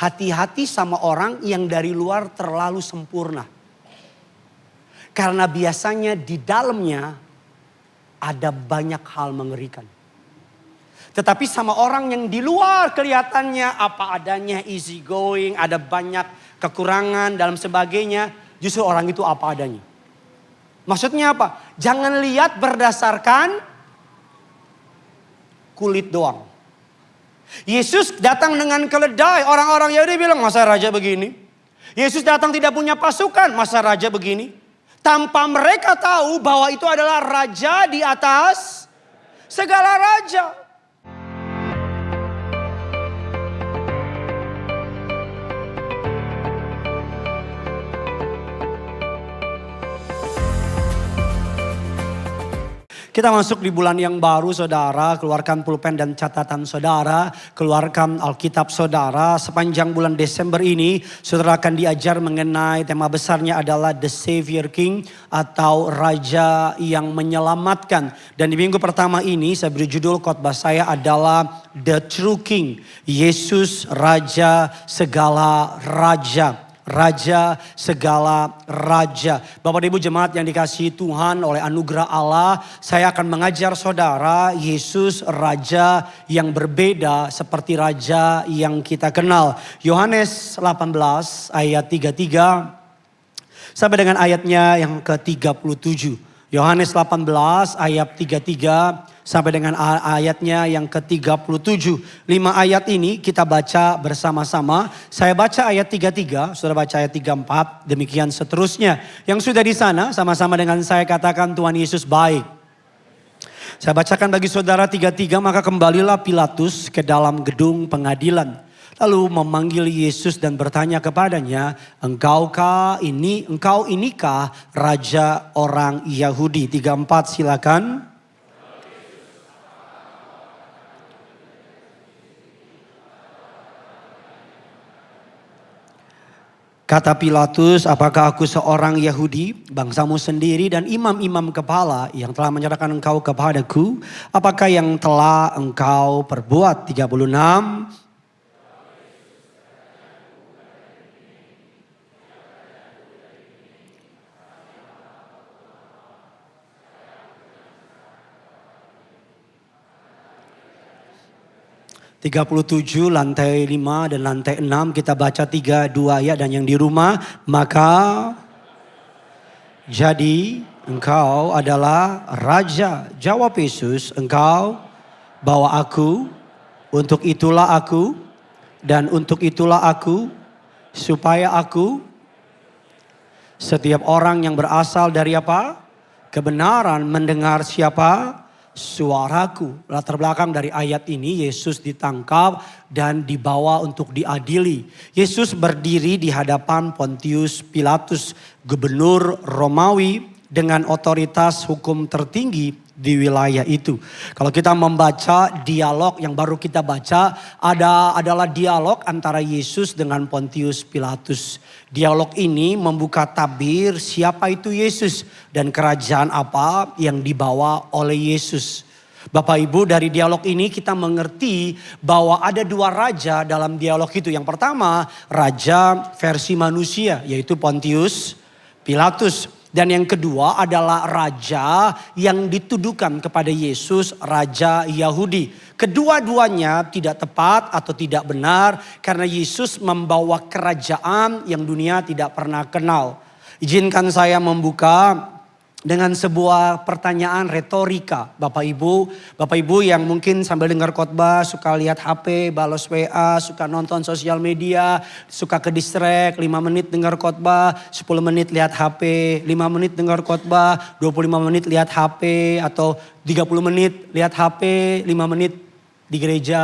hati-hati sama orang yang dari luar terlalu sempurna. Karena biasanya di dalamnya ada banyak hal mengerikan. Tetapi sama orang yang di luar kelihatannya apa adanya, easy going, ada banyak kekurangan dalam sebagainya. Justru orang itu apa adanya. Maksudnya apa? Jangan lihat berdasarkan kulit doang. Yesus datang dengan keledai. Orang-orang Yahudi bilang, masa raja begini? Yesus datang tidak punya pasukan, masa raja begini? Tanpa mereka tahu bahwa itu adalah raja di atas segala raja. Kita masuk di bulan yang baru saudara, keluarkan pulpen dan catatan saudara, keluarkan Alkitab saudara. Sepanjang bulan Desember ini saudara akan diajar mengenai tema besarnya adalah The Savior King atau Raja yang menyelamatkan. Dan di minggu pertama ini saya beri judul khotbah saya adalah The True King. Yesus Raja segala Raja. Raja segala raja. Bapak Ibu jemaat yang dikasihi Tuhan oleh anugerah Allah, saya akan mengajar saudara Yesus Raja yang berbeda seperti Raja yang kita kenal. Yohanes 18 ayat 33 sampai dengan ayatnya yang ke-37. Yohanes 18 ayat 33 sampai dengan ayatnya yang ke-37. 5 ayat ini kita baca bersama-sama. Saya baca ayat 33, saudara baca ayat 34, demikian seterusnya. Yang sudah di sana sama-sama dengan saya katakan Tuhan Yesus baik. Saya bacakan bagi saudara 33, maka kembalilah Pilatus ke dalam gedung pengadilan. Lalu memanggil Yesus dan bertanya kepadanya, engkau inikah raja orang Yahudi? 34 silakan. Kata Pilatus, apakah aku seorang Yahudi, bangsamu sendiri dan imam-imam kepala yang telah menyerahkan engkau kepadaku? Apakah yang telah engkau perbuat? 36. (37) lantai 5 dan lantai 6 kita baca 3, 2 ayat dan yang di rumah. Maka jadi engkau adalah raja. Jawab Yesus, engkau bawa aku, untuk itulah aku dan untuk itulah aku, supaya aku, setiap orang yang berasal dari apa? Kebenaran mendengar siapa? Suaraku. Latar belakang dari ayat ini Yesus ditangkap dan dibawa untuk diadili. Yesus berdiri di hadapan Pontius Pilatus, gubernur Romawi dengan otoritas hukum tertinggi di wilayah itu. Kalau kita membaca dialog yang baru kita baca adalah dialog antara Yesus dengan Pontius Pilatus. Dialog ini membuka tabir siapa itu Yesus dan kerajaan apa yang dibawa oleh Yesus. Bapak Ibu, dari dialog ini kita mengerti bahwa ada dua raja dalam dialog itu. Yang pertama, raja versi manusia yaitu Pontius Pilatus. Dan yang kedua adalah raja yang dituduhkan kepada Yesus, raja Yahudi. Kedua-duanya tidak tepat atau tidak benar karena Yesus membawa kerajaan yang dunia tidak pernah kenal. Izinkan saya membuka dengan sebuah pertanyaan retorika. Bapak Ibu yang mungkin sambil dengar khotbah suka lihat HP, balas WA, suka nonton sosial media, suka ke distract, 5 menit dengar khotbah, 10 menit lihat HP, 5 menit dengar khotbah, 25 menit lihat HP, atau 30 menit lihat HP, 5 menit di gereja.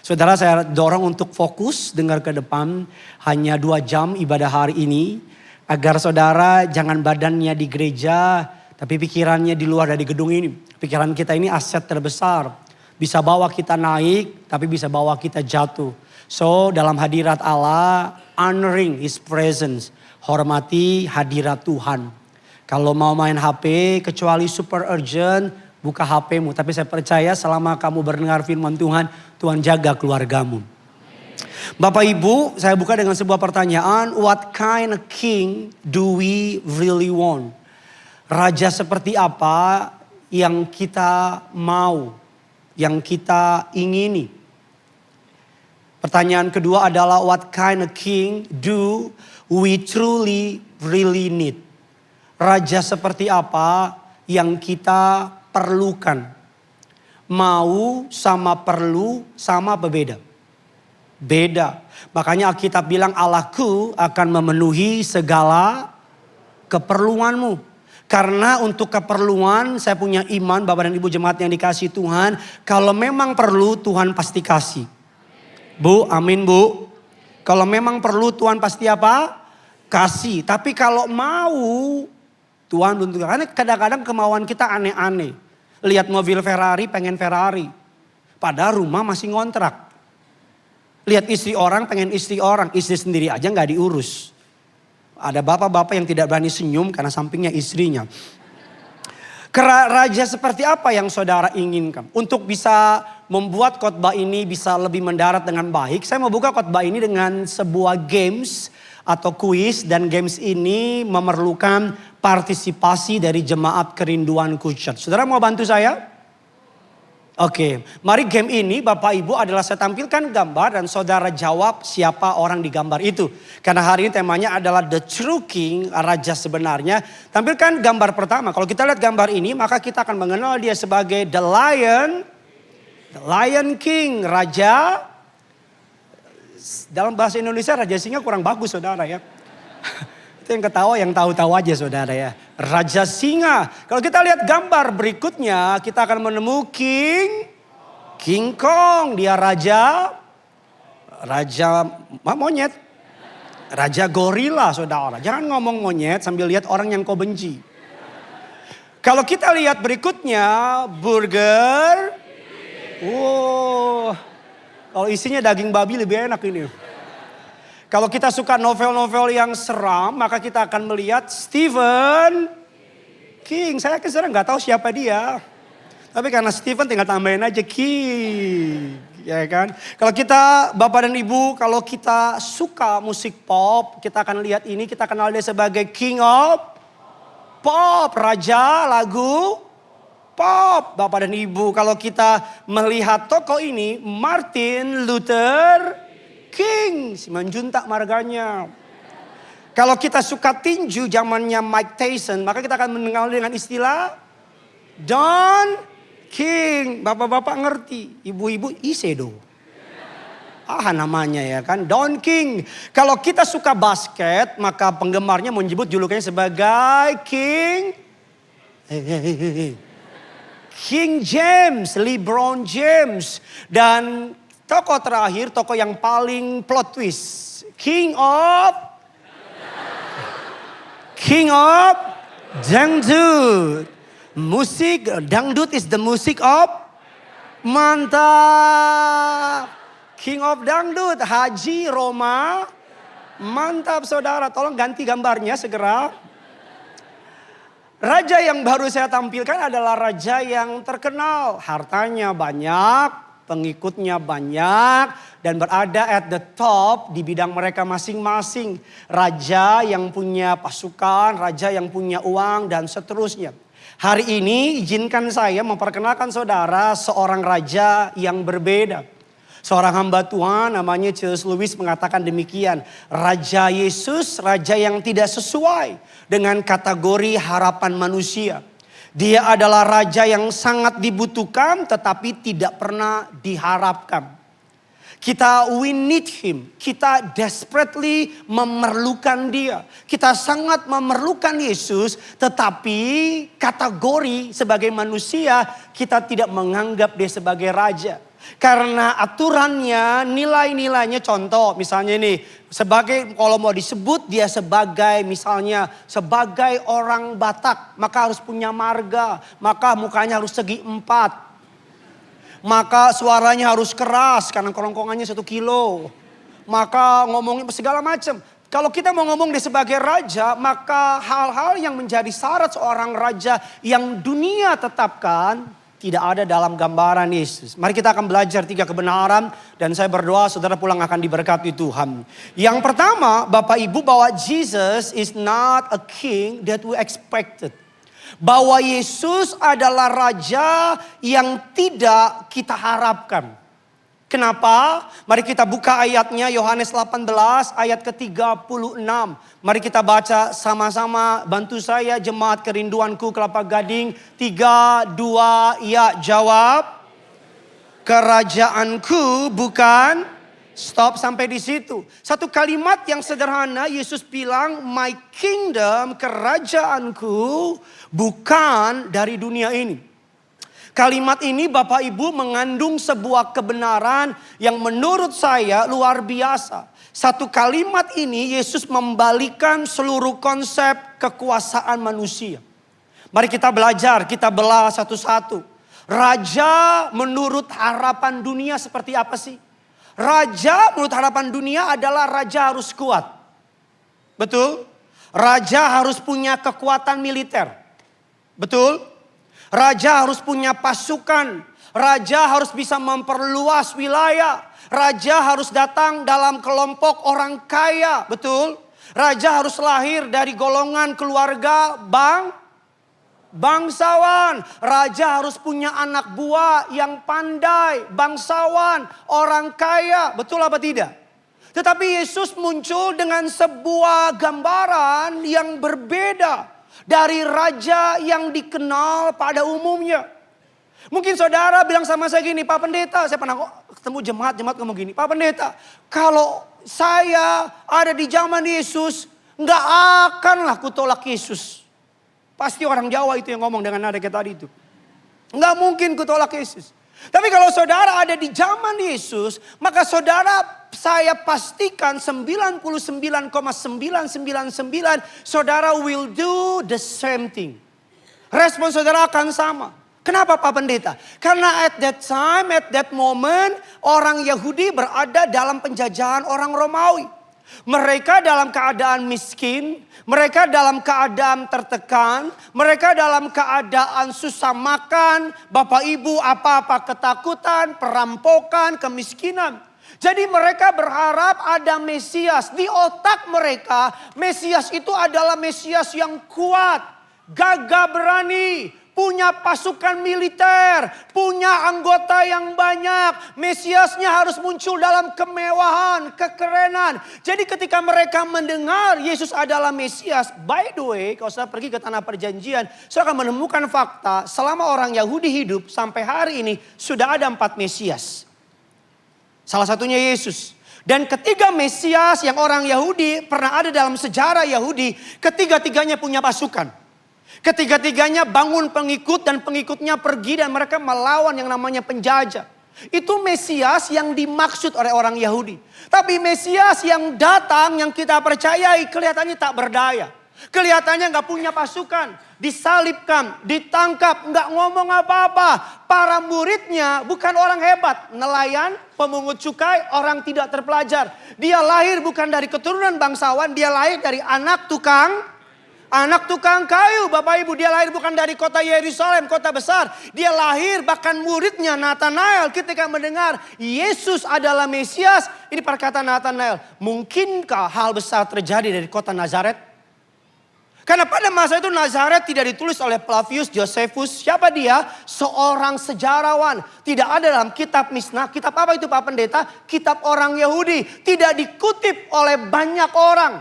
Saudara, saya dorong untuk fokus dengar ke depan, hanya 2 jam ibadah hari ini. Agar saudara jangan badannya di gereja, tapi pikirannya di luar dari gedung ini. Pikiran kita ini aset terbesar. Bisa bawa kita naik, tapi bisa bawa kita jatuh. So dalam hadirat Allah, honoring His presence. Hormati hadirat Tuhan. Kalau mau main HP, kecuali super urgent, buka HPmu. Tapi saya percaya selama kamu mendengar firman Tuhan, Tuhan jaga keluargamu. Bapak Ibu, saya buka dengan sebuah pertanyaan. What kind of king do we really want? Raja seperti apa yang kita mau, yang kita ingini? Pertanyaan kedua adalah what kind of king do we truly really need? Raja seperti apa yang kita perlukan? Mau sama perlu sama berbeda? Beda. Makanya Alkitab bilang Allahku akan memenuhi segala keperluanmu. Karena untuk keperluan saya punya iman Bapak dan Ibu jemaat yang dikasih Tuhan. Kalau memang perlu Tuhan pasti kasih. Bu, amin Bu. Kalau memang perlu Tuhan pasti apa? Kasih. Tapi kalau mau Tuhan belum. Karena kadang-kadang kemauan kita aneh-aneh. Lihat mobil Ferrari pengen Ferrari. Padahal rumah masih ngontrak. Lihat istri orang pengen istri orang. Istri sendiri aja gak diurus. Ada bapak-bapak yang tidak berani senyum karena sampingnya istrinya. Raja seperti apa yang saudara inginkan? Untuk bisa membuat khotbah ini bisa lebih mendarat dengan baik. Saya mau buka khotbah ini dengan sebuah games atau kuis. Dan games ini memerlukan partisipasi dari jemaat Kerinduanku Church. Saudara mau bantu saya? Oke, mari game ini Bapak Ibu adalah saya tampilkan gambar dan saudara jawab siapa orang di gambar itu. Karena hari ini temanya adalah The True King, raja sebenarnya. Tampilkan gambar pertama. Kalau kita lihat gambar ini maka kita akan mengenal dia sebagai The Lion King, raja. Dalam bahasa Indonesia raja singa kurang bagus saudara ya. Itu yang ketawa yang tahu-tahu aja saudara ya. Raja singa. Kalau kita lihat gambar berikutnya kita akan menemukan King Kong. Dia raja monyet. Raja gorila saudara. Jangan ngomong monyet sambil lihat orang yang kau benci. Kalau kita lihat berikutnya burger. Kalau isinya daging babi lebih enak ini. Kalau kita suka novel-novel yang seram, maka kita akan melihat Stephen King. Saya sebenarnya nggak tahu siapa dia. Tapi karena Stephen tinggal tambahin aja King. Ya kan? Kalau kita Bapak dan Ibu, kalau kita suka musik pop, kita akan lihat ini, kita kenal dia sebagai King of Pop. Raja lagu pop. Bapak dan Ibu, kalau kita melihat tokoh ini, Martin Luther King, si menjuntak marganya. Kalau kita suka tinju zamannya Mike Tyson, maka kita akan mengenal dengan istilah Don King. Bapak-bapak ngerti, ibu-ibu Isedo. Namanya ya kan, Don King. Kalau kita suka basket, maka penggemarnya menyebut julukannya sebagai King James, LeBron James. Dan tokoh terakhir, tokoh yang paling plot twist. King of Dangdut. Musik dangdut is the music of. Mantap. King of Dangdut, Haji Roma. Mantap saudara, tolong ganti gambarnya segera. Raja yang baru saya tampilkan adalah raja yang terkenal. Hartanya banyak. Pengikutnya banyak dan berada at the top di bidang mereka masing-masing. Raja yang punya pasukan, raja yang punya uang dan seterusnya. Hari ini izinkan saya memperkenalkan saudara seorang raja yang berbeda. Seorang hamba Tuhan namanya C.S. Lewis mengatakan demikian. Raja Yesus, raja yang tidak sesuai dengan kategori harapan manusia. Dia adalah raja yang sangat dibutuhkan tetapi tidak pernah diharapkan. We need him. Kita desperately memerlukan dia. Kita sangat memerlukan Yesus tetapi kategori sebagai manusia kita tidak menganggap dia sebagai raja. Karena aturannya, nilai-nilainya contoh misalnya ini. Kalau mau disebut dia sebagai misalnya sebagai orang Batak. Maka harus punya marga. Maka mukanya harus segi 4. Maka suaranya harus keras karena kerongkongannya 1 kilo. Maka ngomongnya segala macam. Kalau kita mau ngomong dia sebagai raja, maka hal-hal yang menjadi syarat seorang raja yang dunia tetapkan tidak ada dalam gambaran Yesus. Mari kita akan belajar 3 kebenaran dan saya berdoa saudara pulang akan diberkati Tuhan. Yang pertama, Bapak Ibu, bahwa Jesus is not a king that we expected. Bahwa Yesus adalah raja yang tidak kita harapkan. Kenapa? Mari kita buka ayatnya, Yohanes 18 ayat ke-36. Mari kita baca sama-sama, bantu saya jemaat kerinduanku Kelapa Gading. 3, 2, ya jawab. Kerajaanku bukan, stop sampai di situ. Satu kalimat yang sederhana, Yesus bilang, my kingdom, kerajaanku bukan dari dunia ini. Kalimat ini Bapak Ibu mengandung sebuah kebenaran yang menurut saya luar biasa. Satu kalimat ini Yesus membalikan seluruh konsep kekuasaan manusia. Mari kita belajar, kita belah satu-satu. Raja menurut harapan dunia seperti apa sih? Raja menurut harapan dunia adalah raja harus kuat. Betul? Raja harus punya kekuatan militer. Betul? Raja harus punya pasukan. Raja harus bisa memperluas wilayah. Raja harus datang dalam kelompok orang kaya. Betul? Raja harus lahir dari golongan keluarga bangsawan. Raja harus punya anak buah yang pandai. Bangsawan, orang kaya. Betul apa tidak? Tetapi Yesus muncul dengan sebuah gambaran yang berbeda dari raja yang dikenal pada umumnya. Mungkin saudara bilang sama saya gini, Pak Pendeta, saya pernah ketemu jemaat ngomong gini, Pak Pendeta, kalau saya ada di zaman Yesus, nggak akanlah kutolak Yesus. Pasti orang Jawa itu yang ngomong dengan nada kayak tadi itu. Nggak mungkin kutolak Yesus. Tapi kalau saudara ada di zaman Yesus, maka saudara, saya pastikan 99,999 saudara will do the same thing. Respon saudara akan sama. Kenapa Pak Pendeta? Karena at that time, at that moment, orang Yahudi berada dalam penjajahan orang Romawi. Mereka dalam keadaan miskin, mereka dalam keadaan tertekan, mereka dalam keadaan susah makan, Bapak Ibu apa-apa ketakutan, perampokan, kemiskinan. Jadi mereka berharap ada Mesias. Di otak mereka, Mesias itu adalah Mesias yang kuat, gagah berani, punya pasukan militer, punya anggota yang banyak. Mesiasnya harus muncul dalam kemewahan, kekerenan. Jadi ketika mereka mendengar Yesus adalah Mesias, by the way, kalau saya pergi ke tanah perjanjian, saya akan menemukan fakta selama orang Yahudi hidup sampai hari ini sudah ada 4 Mesias. Salah satunya Yesus. Dan ketiga Mesias yang orang Yahudi pernah ada dalam sejarah Yahudi, ketiga-tiganya punya pasukan. Ketiga-tiganya bangun pengikut dan pengikutnya pergi dan mereka melawan yang namanya penjajah. Itu Mesias yang dimaksud oleh orang Yahudi. Tapi Mesias yang datang yang kita percayai kelihatannya tak berdaya. Kelihatannya gak punya pasukan. Disalibkan, ditangkap, gak ngomong apa-apa. Para muridnya bukan orang hebat. Nelayan, pemungut cukai, orang tidak terpelajar. Dia lahir bukan dari keturunan bangsawan. Dia lahir dari anak tukang kayu, Bapak Ibu. Dia lahir bukan dari kota Yerusalem, kota besar. Dia lahir, bahkan muridnya Nathanael ketika mendengar Yesus adalah Mesias. Ini perkataan Nathanael, mungkinkah hal besar terjadi dari kota Nazaret? Karena pada masa itu Nazaret tidak ditulis oleh Flavius Josephus. Siapa dia? Seorang sejarawan. Tidak ada dalam kitab Misnah. Kitab apa itu Pak Pendeta? Kitab orang Yahudi. Tidak dikutip oleh banyak orang.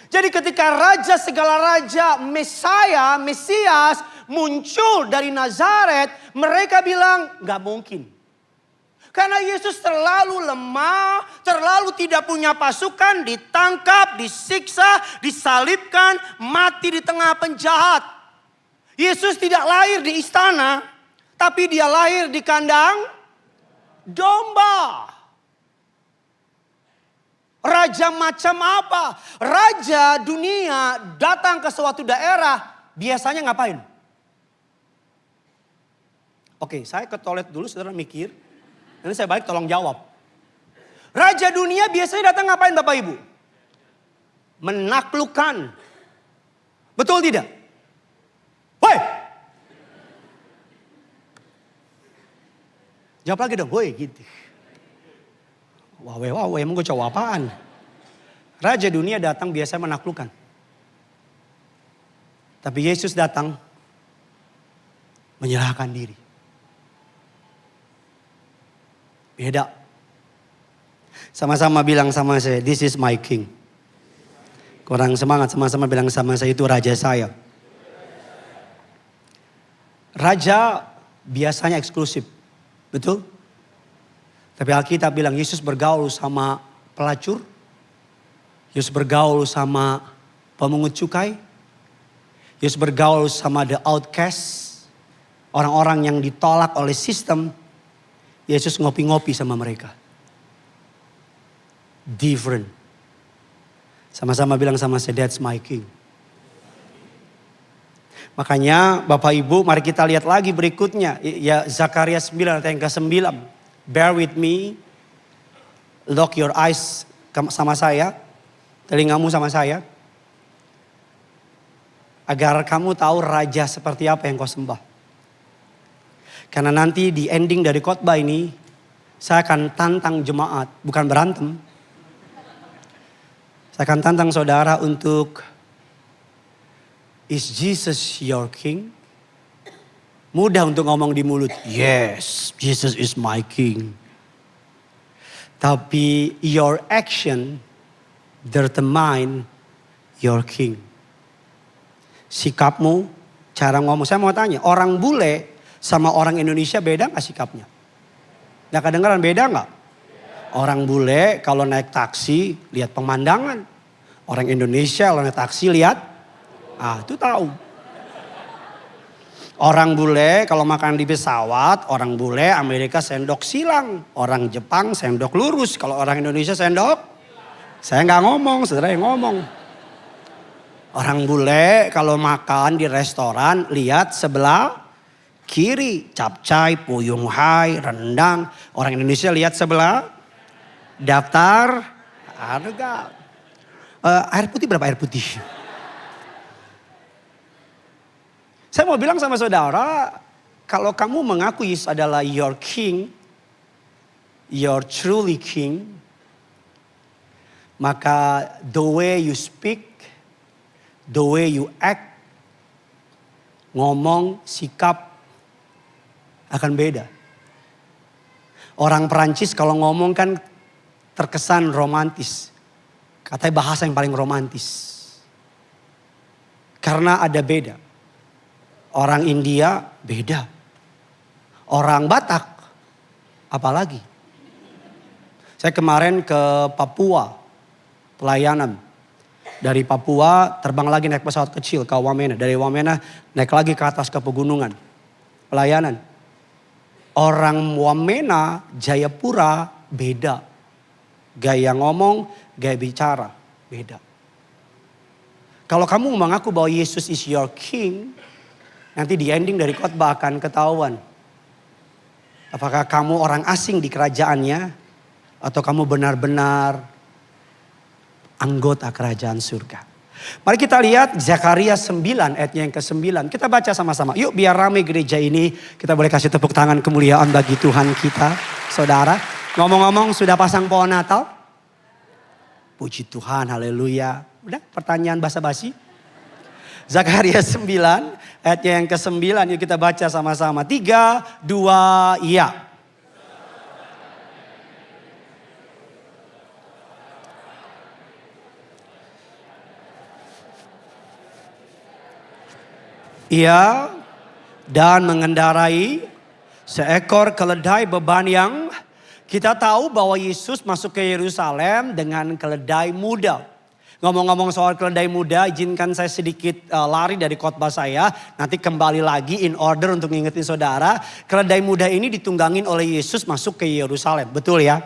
Jadi ketika raja segala raja, Mesias muncul dari Nazaret, mereka bilang gak mungkin. Karena Yesus terlalu lemah, terlalu tidak punya pasukan, ditangkap, disiksa, disalibkan, mati di tengah penjahat. Yesus tidak lahir di istana, tapi dia lahir di kandang domba. Raja macam apa? Raja dunia datang ke suatu daerah, biasanya ngapain? Oke, saya ke toilet dulu, saudara mikir. Nanti saya balik tolong jawab. Raja dunia biasanya datang ngapain Bapak Ibu? Menaklukkan. Betul tidak? Woi! Jawab lagi dong, woi gitu. Wah, emang gue jawab apaan? Raja dunia datang biasa menaklukkan. Tapi Yesus datang menyerahkan diri. Beda. Sama-sama bilang sama saya, this is my king. Kurang semangat, sama-sama bilang sama saya, itu raja saya. Raja biasanya eksklusif, betul? Tapi Alkitab bilang Yesus bergaul sama pelacur. Yesus bergaul sama pemungut cukai. Yesus bergaul sama the outcast. Orang-orang yang ditolak oleh sistem. Yesus ngopi-ngopi sama mereka. Different. Sama-sama bilang sama saya, that's my king. Makanya Bapak Ibu mari kita lihat lagi berikutnya. Ya Zakaria 9 ayat yang ke-9. Bear with me. Lock your eyes sama saya. Telingamu sama saya. Agar kamu tahu raja seperti apa yang kau sembah. Karena nanti di ending dari khotbah ini. Saya akan tantang jemaat. Bukan berantem. Saya akan tantang saudara untuk. Is Jesus your king? Mudah untuk ngomong di mulut. Yes, Jesus is my king. Tapi your action determine your king. Sikapmu, cara ngomong. Saya mau tanya, orang bule sama orang Indonesia beda gak sikapnya? Gak kedengeran beda gak? Orang bule kalau naik taksi lihat pemandangan. Orang Indonesia kalau naik taksi lihat. Itu tahu. Orang bule kalau makan di pesawat, orang bule Amerika sendok silang. Orang Jepang sendok lurus. Kalau orang Indonesia sendok, saya nggak ngomong, saudara yang ngomong. Orang bule kalau makan di restoran, lihat sebelah kiri. Capcay, puyung hai, rendang. Orang Indonesia lihat sebelah daftar harga. Air putih berapa air putih? Saya mau bilang sama saudara, kalau kamu mengaku Yesus adalah your king, your truly king, maka the way you speak, the way you act, ngomong, sikap akan beda. Orang Perancis kalau ngomong kan terkesan romantis. Katanya bahasa yang paling romantis. Karena ada beda. Orang India beda. Orang Batak apalagi. Saya kemarin ke Papua pelayanan. Dari Papua terbang lagi naik pesawat kecil ke Wamena. Dari Wamena naik lagi ke atas ke pegunungan. Pelayanan. Orang Wamena, Jayapura beda. Gaya ngomong, gaya bicara beda. Kalau kamu mengaku bahwa Yesus is your king, nanti di ending dari khotbah akan ketahuan. Apakah kamu orang asing di kerajaannya atau kamu benar-benar anggota kerajaan surga. Mari kita lihat Zakaria 9 ayatnya yang ke-9. Kita baca sama-sama. Yuk biar ramai gereja ini. Kita boleh kasih tepuk tangan kemuliaan bagi Tuhan kita. Saudara. Ngomong-ngomong sudah pasang pohon Natal? Puji Tuhan, haleluya. Udah pertanyaan basa-basi? Zakaria 9 ayatnya yang ke-9. Yuk kita baca sama-sama. 3, 2, iya. Ia dan mengendarai seekor keledai beban yang kita tahu bahwa Yesus masuk ke Yerusalem dengan keledai muda. Ngomong-ngomong soal keledai muda, izinkan saya sedikit lari dari khotbah saya. Nanti kembali lagi in order untuk ngingetin saudara. Keledai muda ini ditunggangin oleh Yesus masuk ke Yerusalem. Betul ya?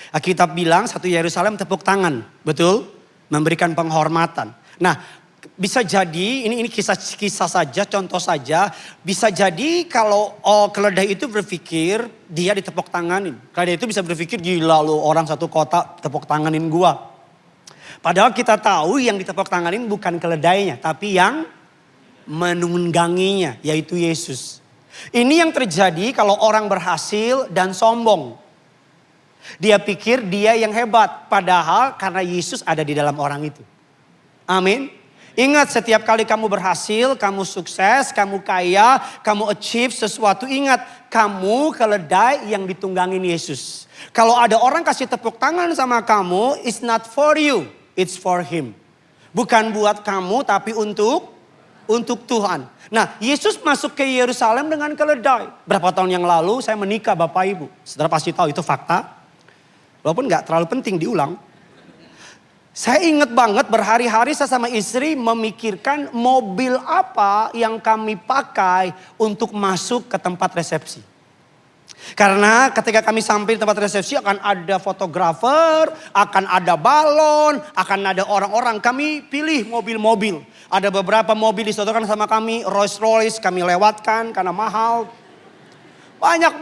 Alkitab bilang satu Yerusalem tepuk tangan. Betul? Memberikan penghormatan. Nah, bisa jadi, ini kisah saja, contoh saja. Bisa jadi kalau keledai itu berpikir dia ditepuk tanganin. Keledai itu bisa berpikir gila loh orang satu kota tepuk tanganin gua. Padahal kita tahu yang ditepuk tanganin bukan keledainya. Tapi yang menungganginya yaitu Yesus. Ini yang terjadi kalau orang berhasil dan sombong. Dia pikir dia yang hebat. Padahal karena Yesus ada di dalam orang itu. Amin. Ingat, setiap kali kamu berhasil, kamu sukses, kamu kaya, kamu achieve sesuatu. Ingat, kamu keledai yang ditunggangin Yesus. Kalau ada orang kasih tepuk tangan sama kamu, it's not for you, it's for him. Bukan buat kamu, tapi untuk Tuhan. Nah, Yesus masuk ke Yerusalem dengan keledai. Berapa tahun yang lalu saya menikah Bapak Ibu. Saudara pasti tahu itu fakta. Walaupun gak terlalu penting diulang. Saya ingat banget berhari-hari saya sama istri memikirkan mobil apa yang kami pakai untuk masuk ke tempat resepsi. Karena ketika kami sampai di tempat resepsi akan ada fotografer, akan ada balon, akan ada orang-orang. Kami pilih mobil-mobil. Ada beberapa mobil disodorkan sama kami, Rolls Royce kami lewatkan karena mahal. Banyak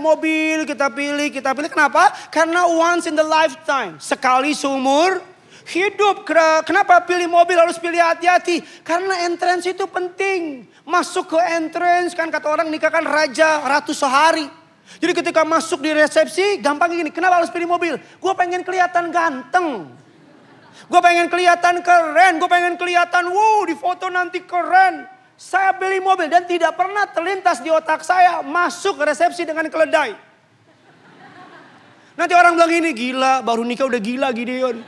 mobil kita pilih. Kenapa? Karena once in the lifetime. Sekali seumur hidup. Kenapa pilih mobil harus pilih hati-hati? Karena entrance itu penting. Masuk ke entrance kan kata orang nikah kan raja ratu sehari. Jadi ketika masuk di resepsi gampang gini. Kenapa harus pilih mobil? Gue pengen kelihatan ganteng. Gue pengen kelihatan keren. Gue pengen kelihatan di foto nanti keren. Saya beli mobil dan tidak pernah terlintas di otak saya masuk ke resepsi dengan keledai. Nanti orang bilang ini gila, baru nikah udah gila Gideon.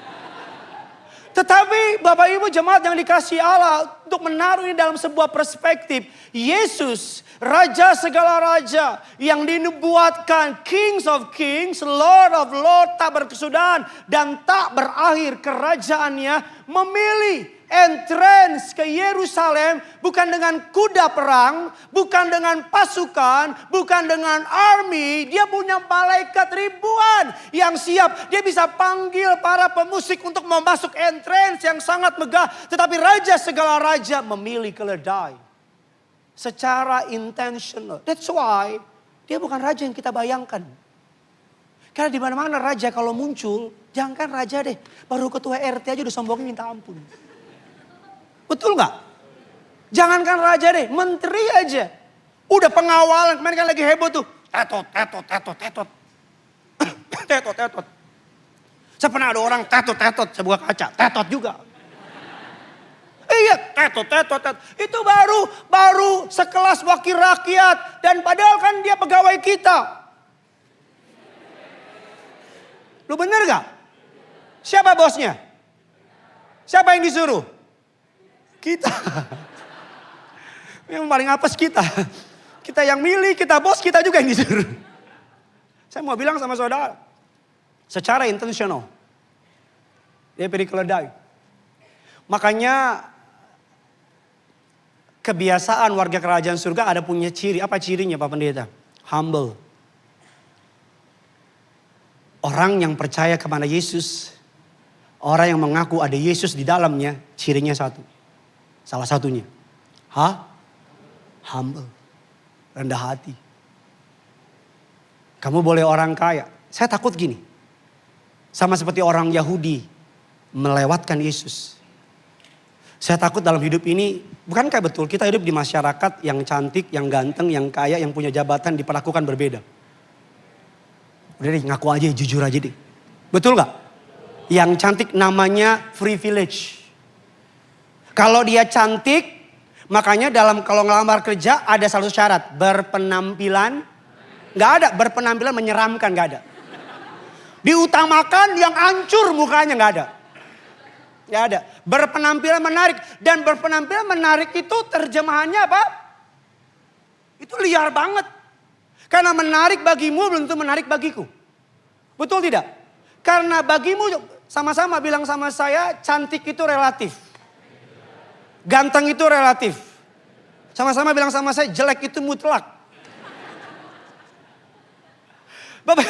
Tetapi Bapak Ibu jemaat yang dikasihi Allah untuk menaruh ini dalam sebuah perspektif. Yesus, Raja segala raja yang dinubuatkan, Kings of Kings, Lord of Lords, tak berkesudahan dan tak berakhir kerajaannya, memilih entrance ke Yerusalem bukan dengan kuda perang, bukan dengan pasukan, bukan dengan army. Dia punya malaikat ribuan yang siap. Dia bisa panggil para pemusik untuk memasuk entrance yang sangat megah. Tetapi raja segala raja memilih keledai secara intentional. That's why dia bukan raja yang kita bayangkan. Karena di mana-mana raja kalau muncul, jangankan raja deh, baru ketua RT aja udah sombongnya minta ampun. Betul gak? Jangankan raja deh, menteri aja. Udah pengawalan, kemarin kan lagi heboh tuh. Tetot. Saya pernah ada orang tetot, saya buka kaca, tetot juga. Iya, tetot. Itu baru sekelas wakil rakyat. Dan padahal kan dia pegawai kita. Lu bener gak? Siapa bosnya? Siapa yang disuruh? Kita. Yang paling apes kita. Kita yang milih, kita bos, kita juga yang disuruh. Saya mau bilang sama saudara. Secara intentional. Dia pilih keledai. Makanya kebiasaan warga kerajaan surga ada punya ciri. Apa cirinya Pak Pendeta? Humble. Orang yang percaya kepada Yesus. Orang yang mengaku ada Yesus di dalamnya. Cirinya satu. Salah satunya. Humble. Rendah hati. Kamu boleh orang kaya. Saya takut gini. Sama seperti orang Yahudi melewatkan Yesus. Saya takut dalam hidup ini, bukankah betul kita hidup di masyarakat yang cantik, yang ganteng, yang kaya, yang punya jabatan diperlakukan berbeda. Udah deh ngaku aja, jujur aja deh. Betul gak? Yang cantik namanya privilege. Kalau dia cantik, makanya kalau ngelamar kerja ada satu syarat. Berpenampilan, gak ada. Berpenampilan menyeramkan, gak ada. Diutamakan yang hancur mukanya, gak ada. Gak ada. Berpenampilan menarik. Dan berpenampilan menarik itu terjemahannya apa? Itu liar banget. Karena menarik bagimu belum tentu menarik bagiku. Betul tidak? Karena bagimu sama-sama bilang sama saya, cantik itu relatif. Ganteng itu relatif. Sama-sama bilang sama saya, jelek itu mutlak. Bapak,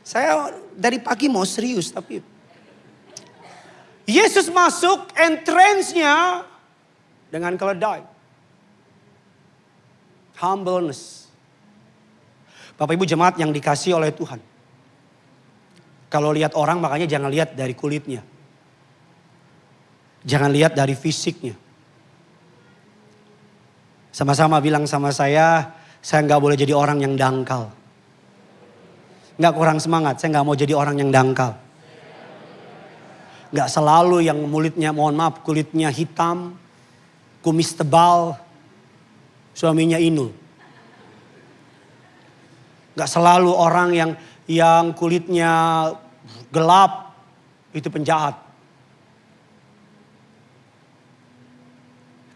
saya dari pagi mau serius tapi Yesus masuk entrance-nya dengan keledai. Humbleness. Bapak Ibu jemaat yang dikasih oleh Tuhan. Kalau lihat orang makanya jangan lihat dari kulitnya. Jangan lihat dari fisiknya. Sama-sama bilang sama saya nggak boleh jadi orang yang dangkal. Nggak kurang semangat, saya nggak mau jadi orang yang dangkal. Nggak selalu yang mulutnya, mohon maaf, kulitnya hitam, kumis tebal, suaminya Inul. Nggak selalu orang yang kulitnya gelap, itu penjahat.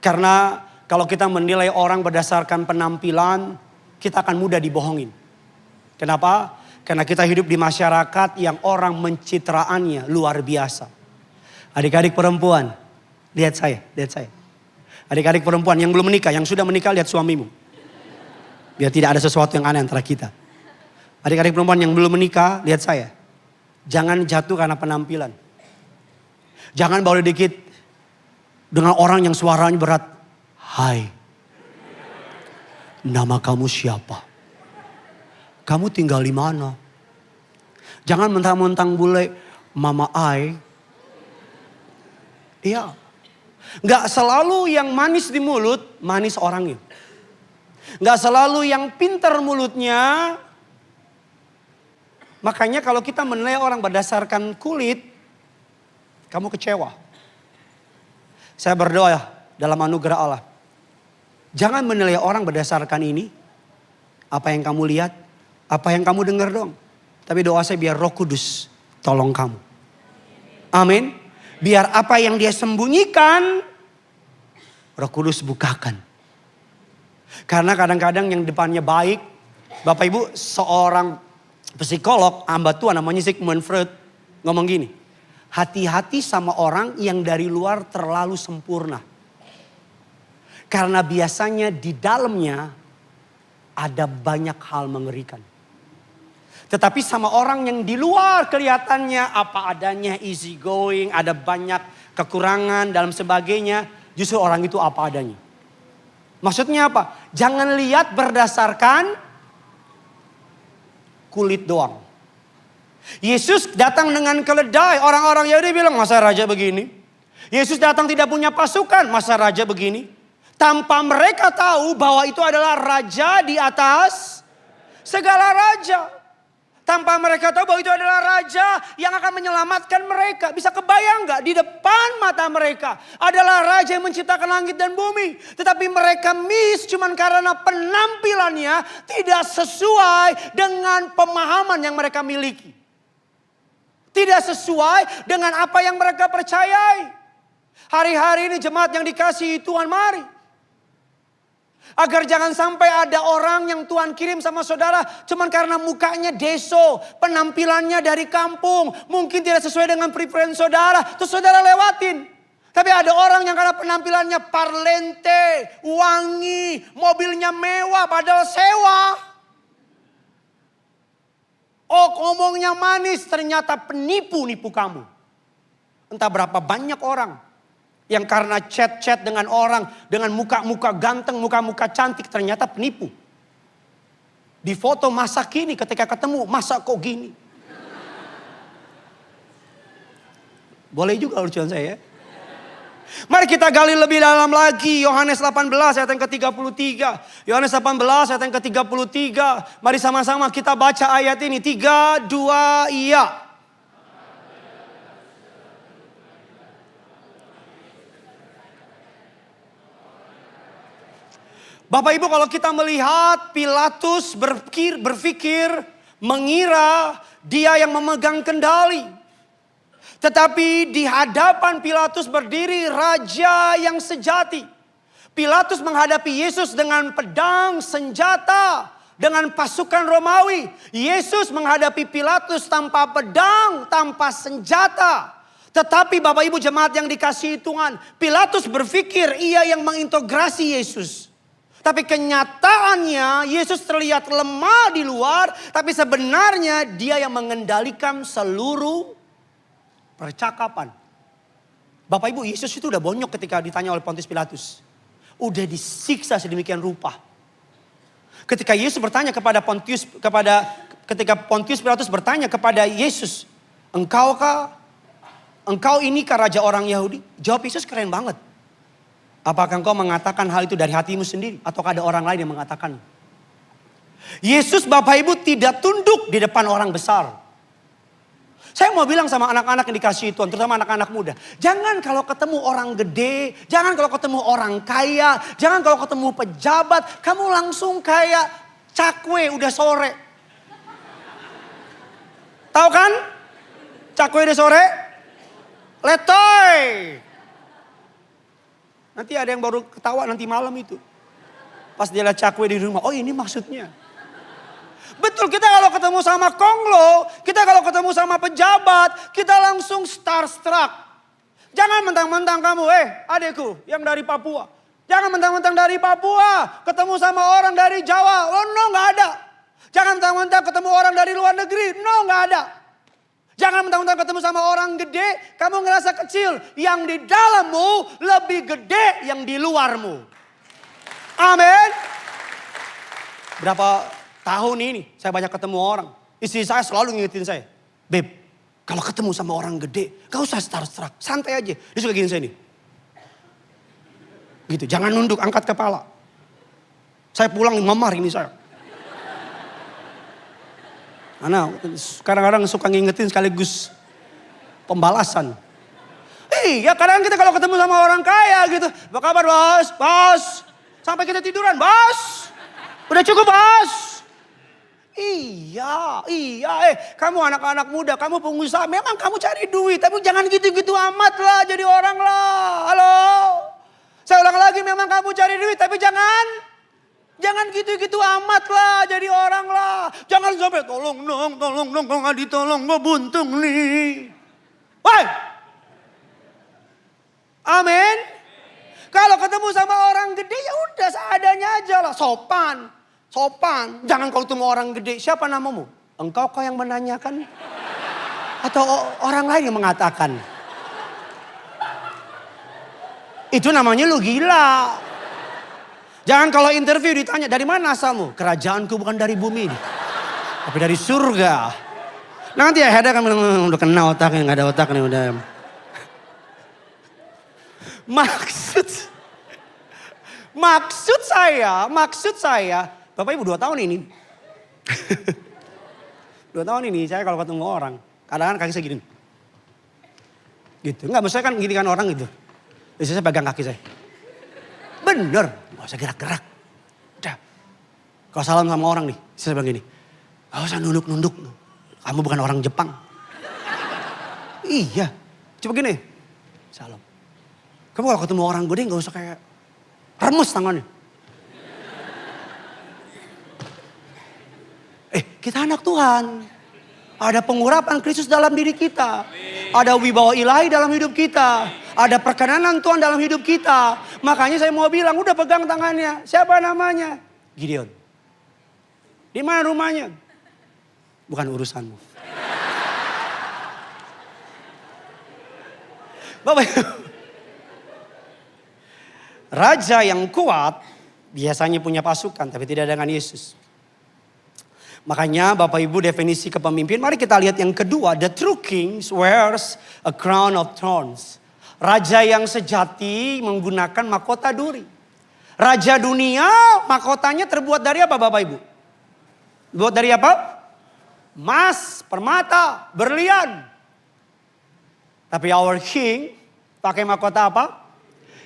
Karena kalau kita menilai orang berdasarkan penampilan, kita akan mudah dibohongin. Kenapa? Karena kita hidup di masyarakat yang orang mencitraannya luar biasa. Adik-adik perempuan, lihat saya. Adik-adik perempuan yang belum menikah, yang sudah menikah, lihat suamimu. Biar tidak ada sesuatu yang aneh antara kita. Adik-adik perempuan yang belum menikah, lihat saya. Jangan jatuh karena penampilan. Jangan bawa dikit dengan orang yang suaranya berat. Hai, nama kamu siapa? Kamu tinggal di mana? Jangan mentang-mentang bule, Mama Ai. Iya. Gak selalu yang manis di mulut, manis orangnya. Gak selalu yang pintar mulutnya. Makanya kalau kita menilai orang berdasarkan kulit, kamu kecewa. Saya berdoa dalam anugerah Allah. Jangan menilai orang berdasarkan ini. Apa yang kamu lihat, apa yang kamu dengar dong. Tapi doa saya biar Roh Kudus tolong kamu. Amin. Biar apa yang dia sembunyikan, Roh Kudus bukakan. Karena kadang-kadang yang depannya baik. Bapak Ibu, seorang psikolog hamba Tuhan namanya Sigmund Freud ngomong gini. Hati-hati sama orang yang dari luar terlalu sempurna. Karena biasanya di dalamnya ada banyak hal mengerikan. Tetapi sama orang yang di luar kelihatannya apa adanya, easy going, ada banyak kekurangan dalam sebagainya. Justru orang itu apa adanya. Maksudnya apa? Jangan lihat berdasarkan kulit doang. Yesus datang dengan keledai. Orang-orang Yahudi bilang, masa raja begini? Yesus datang tidak punya pasukan, masa raja begini? Tanpa mereka tahu bahwa itu adalah raja di atas segala raja. Tanpa mereka tahu bahwa itu adalah raja yang akan menyelamatkan mereka. Bisa kebayang gak? Di depan mata mereka adalah raja yang menciptakan langit dan bumi. Tetapi mereka miss cuman karena penampilannya tidak sesuai dengan pemahaman yang mereka miliki. Tidak sesuai dengan apa yang mereka percayai. Hari-hari ini jemaat yang dikasihi Tuhan, mari. Agar jangan sampai ada orang yang Tuhan kirim sama saudara cuman karena mukanya deso, penampilannya dari kampung, mungkin tidak sesuai dengan preferensi saudara, terus saudara lewatin. Tapi ada orang yang karena penampilannya parlente, wangi, mobilnya mewah padahal sewa. Oh, ngomongnya manis, ternyata penipu-nipu kamu. Entah berapa banyak orang yang karena chat-chat dengan orang, dengan muka-muka ganteng, muka-muka cantik, ternyata penipu. Di foto masa kini ketika ketemu, masa kok gini? Boleh juga lucuan saya ya. Mari kita gali lebih dalam lagi. Yohanes 18 ayat yang ke-33. Yohanes 18 ayat yang ke-33. Mari sama-sama kita baca ayat ini. 3, 2, iya. Bapak Ibu, kalau kita melihat Pilatus berpikir, mengira dia yang memegang kendali. Tetapi di hadapan Pilatus berdiri raja yang sejati. Pilatus menghadapi Yesus dengan pedang, senjata, dengan pasukan Romawi. Yesus menghadapi Pilatus tanpa pedang, tanpa senjata. Tetapi Bapak Ibu jemaat yang dikasihi Tuhan, Pilatus berpikir ia yang mengintegrasi Yesus. Tapi kenyataannya Yesus terlihat lemah di luar. Tapi sebenarnya dia yang mengendalikan seluruh percakapan. Bapak Ibu, Yesus itu udah bonyok ketika ditanya oleh Pontius Pilatus. Udah disiksa sedemikian rupa. Ketika Yesus bertanya ketika Pontius Pilatus bertanya kepada Yesus, engkau inikah raja orang Yahudi? Jawab Yesus keren banget. Apakah engkau mengatakan hal itu dari hatimu sendiri? Atau ada orang lain yang mengatakan? Yesus Bapak Ibu tidak tunduk di depan orang besar. Saya mau bilang sama anak-anak yang dikasihi Tuhan, terutama anak-anak muda. Jangan kalau ketemu orang gede, jangan kalau ketemu orang kaya, jangan kalau ketemu pejabat, kamu langsung kayak cakwe udah sore. Tahu kan? Cakwe udah sore? Letoy. Nanti ada yang baru ketawa nanti malam itu. Pas dia lihat cakwe di rumah, oh ini maksudnya. Betul, kita kalau ketemu sama konglo, kita kalau ketemu sama pejabat, kita langsung starstruck. Jangan mentang-mentang kamu, adekku yang dari Papua. Jangan mentang-mentang dari Papua, ketemu sama orang dari Jawa. Oh no, gak ada. Jangan mentang-mentang ketemu orang dari luar negeri. No, gak ada. Jangan mentang-mentang ketemu sama orang gede, kamu ngerasa kecil. Yang di dalammu lebih gede yang di luarmu. Amin. Berapa tahun ini saya banyak ketemu orang. Istri saya selalu ngingetin saya. Beb, kalau ketemu sama orang gede, gak usah starstruck. Santai aja. Dia suka gini saya nih. Gitu, jangan nunduk, angkat kepala. Saya pulang memar ini saya. Karena kadang-kadang suka ngingetin sekaligus pembalasan. Iya, kadang kita kalau ketemu sama orang kaya gitu. Apa kabar bos? Bos. Sampai kita tiduran, bos. Udah cukup bos. Iya. Kamu anak-anak muda, kamu pengusaha. Memang kamu cari duit, tapi jangan gitu-gitu amat lah jadi orang lah. Halo. Saya ulang lagi, memang kamu cari duit, tapi jangan gitu-gitu amat lah jadi orang lah. Jangan sampai tolong dong, kok ditolong, gue buntung nih. Woi. Amin. Kalau ketemu sama orang gede ya udah seadanya aja lah, sopan. Jangan kalau ketemu orang gede, siapa namamu? Engkau yang menanyakan? Atau orang lain yang mengatakan? Itu namanya lu gila. Jangan kalau interview ditanya, dari mana asalmu? Kerajaanku bukan dari bumi, tapi dari surga. Nanti ya ada kan udah kena otaknya, gak ada otaknya udah. Maksud saya, Bapak Ibu 2 tahun ini. 2 tahun ini saya kalau ketemu orang, kadang-kadang kaki saya gini. Gitu, enggak maksudnya kan gini kan orang gitu. Biasanya saya pegang kaki saya. Bener, gak usah gerak-gerak. Udah. Kalau salam sama orang nih, saya bilang gini. Gak usah nunduk-nunduk. Kamu bukan orang Jepang. Iya, coba gini. Salam. Kamu kalau ketemu orang gede gak usah kayak remes tangannya. Kita anak Tuhan. Ada pengurapan Kristus dalam diri kita. Ada wibawa ilahi dalam hidup kita. Ada perkenanan Tuhan dalam hidup kita. Makanya saya mau bilang, udah pegang tangannya. Siapa namanya? Gideon. Di mana rumahnya? Bukan urusanmu. Bapak Ibu. Raja yang kuat biasanya punya pasukan, tapi tidak dengan Yesus. Makanya Bapak Ibu definisi kepemimpinan. Mari kita lihat yang kedua. The true king wears a crown of thorns. Raja yang sejati menggunakan mahkota duri. Raja dunia mahkotanya terbuat dari apa Bapak Ibu? Buat dari apa? Emas, permata, berlian. Tapi our king pakai mahkota apa?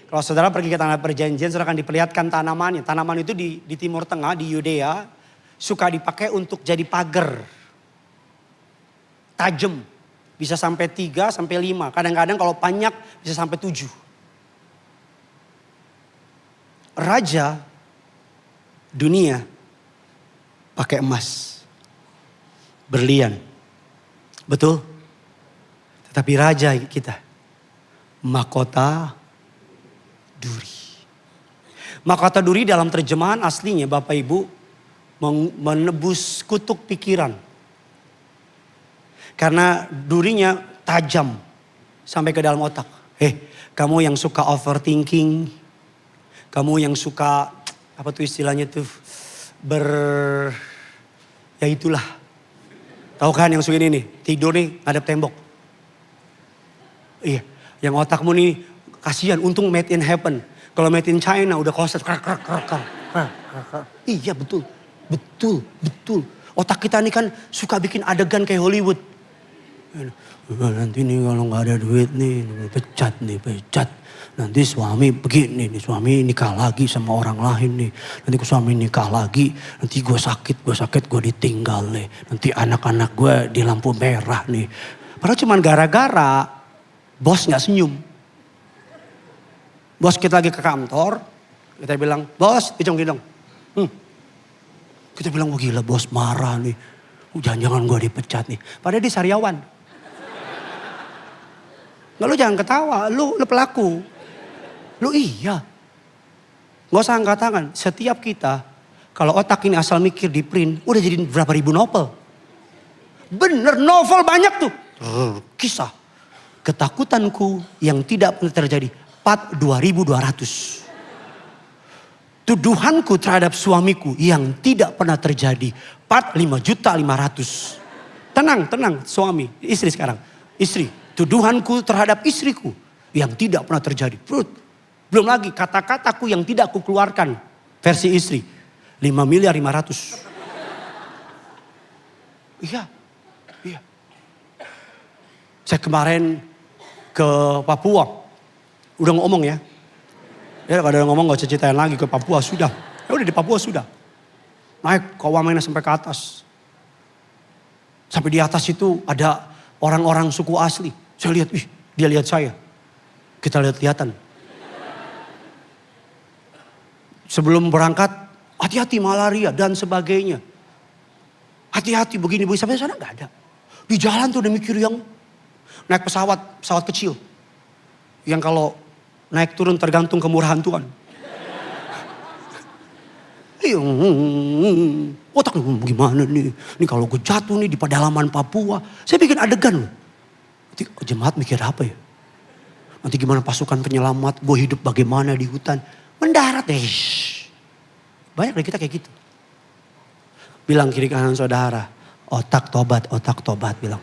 Kalau saudara pergi ke tanah perjanjian, saudara akan diperlihatkan tanamannya. Tanaman itu di Timur Tengah, di Yudea, suka dipakai untuk jadi pagar. Tajam. Bisa sampai 3 sampai 5. Kadang-kadang kalau banyak bisa sampai 7. Raja dunia pakai emas. Berlian. Betul? Tetapi raja kita mahkota duri. Mahkota duri dalam terjemahan aslinya Bapak Ibu menebus kutuk pikiran. Karena durinya tajam sampai ke dalam otak. Kamu yang suka overthinking, kamu yang suka apa tuh istilahnya tuh ya itulah. Tahu kan yang suka ini nih, tidur nih ngadep tembok. Iya, yang otakmu nih kasihan, untung made in heaven. Kalau made in China udah koset. Iya betul. Betul. Otak kita ini kan suka bikin adegan kayak Hollywood. Nanti nih kalau nggak ada duit nih, pecat. Nanti suami begini nih, suami nikah lagi sama orang lain nih. Nanti suami nikah lagi, nanti gue sakit gue ditinggal nih. Nanti anak-anak gue di lampu merah nih. Padahal cuma gara-gara bos nggak senyum. Bos kita lagi ke kantor, kita bilang, bos, hidung. Kita bilang, oh gila bos marah nih. Jangan-jangan gue dipecat nih. Padahal dia sariawan. Nggak, lu jangan ketawa, lu pelaku. Lu iya. Gak usah angkat tangan. Setiap kita, kalau otak ini asal mikir di print, udah jadi berapa ribu novel. Bener, novel banyak tuh. Kisah. Ketakutanku yang tidak pernah terjadi. Part 2200. Tuduhanku terhadap suamiku yang tidak pernah terjadi. Part 5.500.000. Tenang suami, istri sekarang. Istri, tuduhanku terhadap istriku yang tidak pernah terjadi. Belum lagi kata-kataku yang tidak kukeluarkan. Versi istri. 5.500.000. Iya. Saya kemarin ke Papua. Udah ngomong ya. Ya kalau udah ngomong gak usah ceritain lagi ke Papua sudah. Ya udah di Papua sudah. Naik ke Wamena sampai ke atas. Sampai di atas itu ada orang-orang suku asli. Saya lihat, dia lihat saya. Kita lihat-lihatan. Sebelum berangkat, hati-hati malaria dan sebagainya. Hati-hati begini, sampai sana gak ada. Di jalan tuh udah mikir yang naik pesawat kecil. Yang kalau naik turun tergantung kemurahan Tuhan. Otak gimana nih? Ini kalau gue jatuh nih di pedalaman Papua. Saya bikin adegan loh. Nanti jemaat mikir apa ya? Nanti gimana pasukan penyelamat? Gue hidup bagaimana di hutan? Mendarat deh. Banyak dari kita kayak gitu. Bilang kiri kanan saudara. Otak tobat bilang.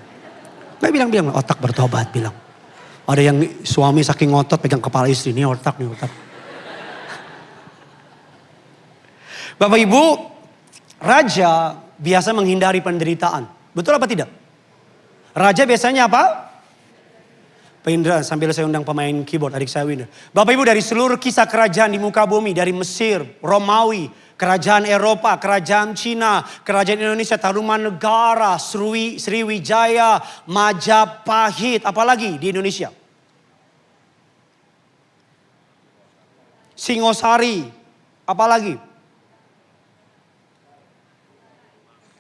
Gak bilang otak bertobat bilang. Ada yang suami saking ngotot pegang kepala istri. Nih otak. Bapak Ibu, raja biasa menghindari penderitaan. Betul apa tidak? Raja biasanya apa? Indra, sambil saya undang pemain keyboard, adik saya Winda. Bapak Ibu, dari seluruh kisah kerajaan di muka bumi, dari Mesir, Romawi, kerajaan Eropa, kerajaan Cina, kerajaan Indonesia, Tarumanegara, Sriwijaya, Majapahit, apalagi di Indonesia? Singosari, apalagi?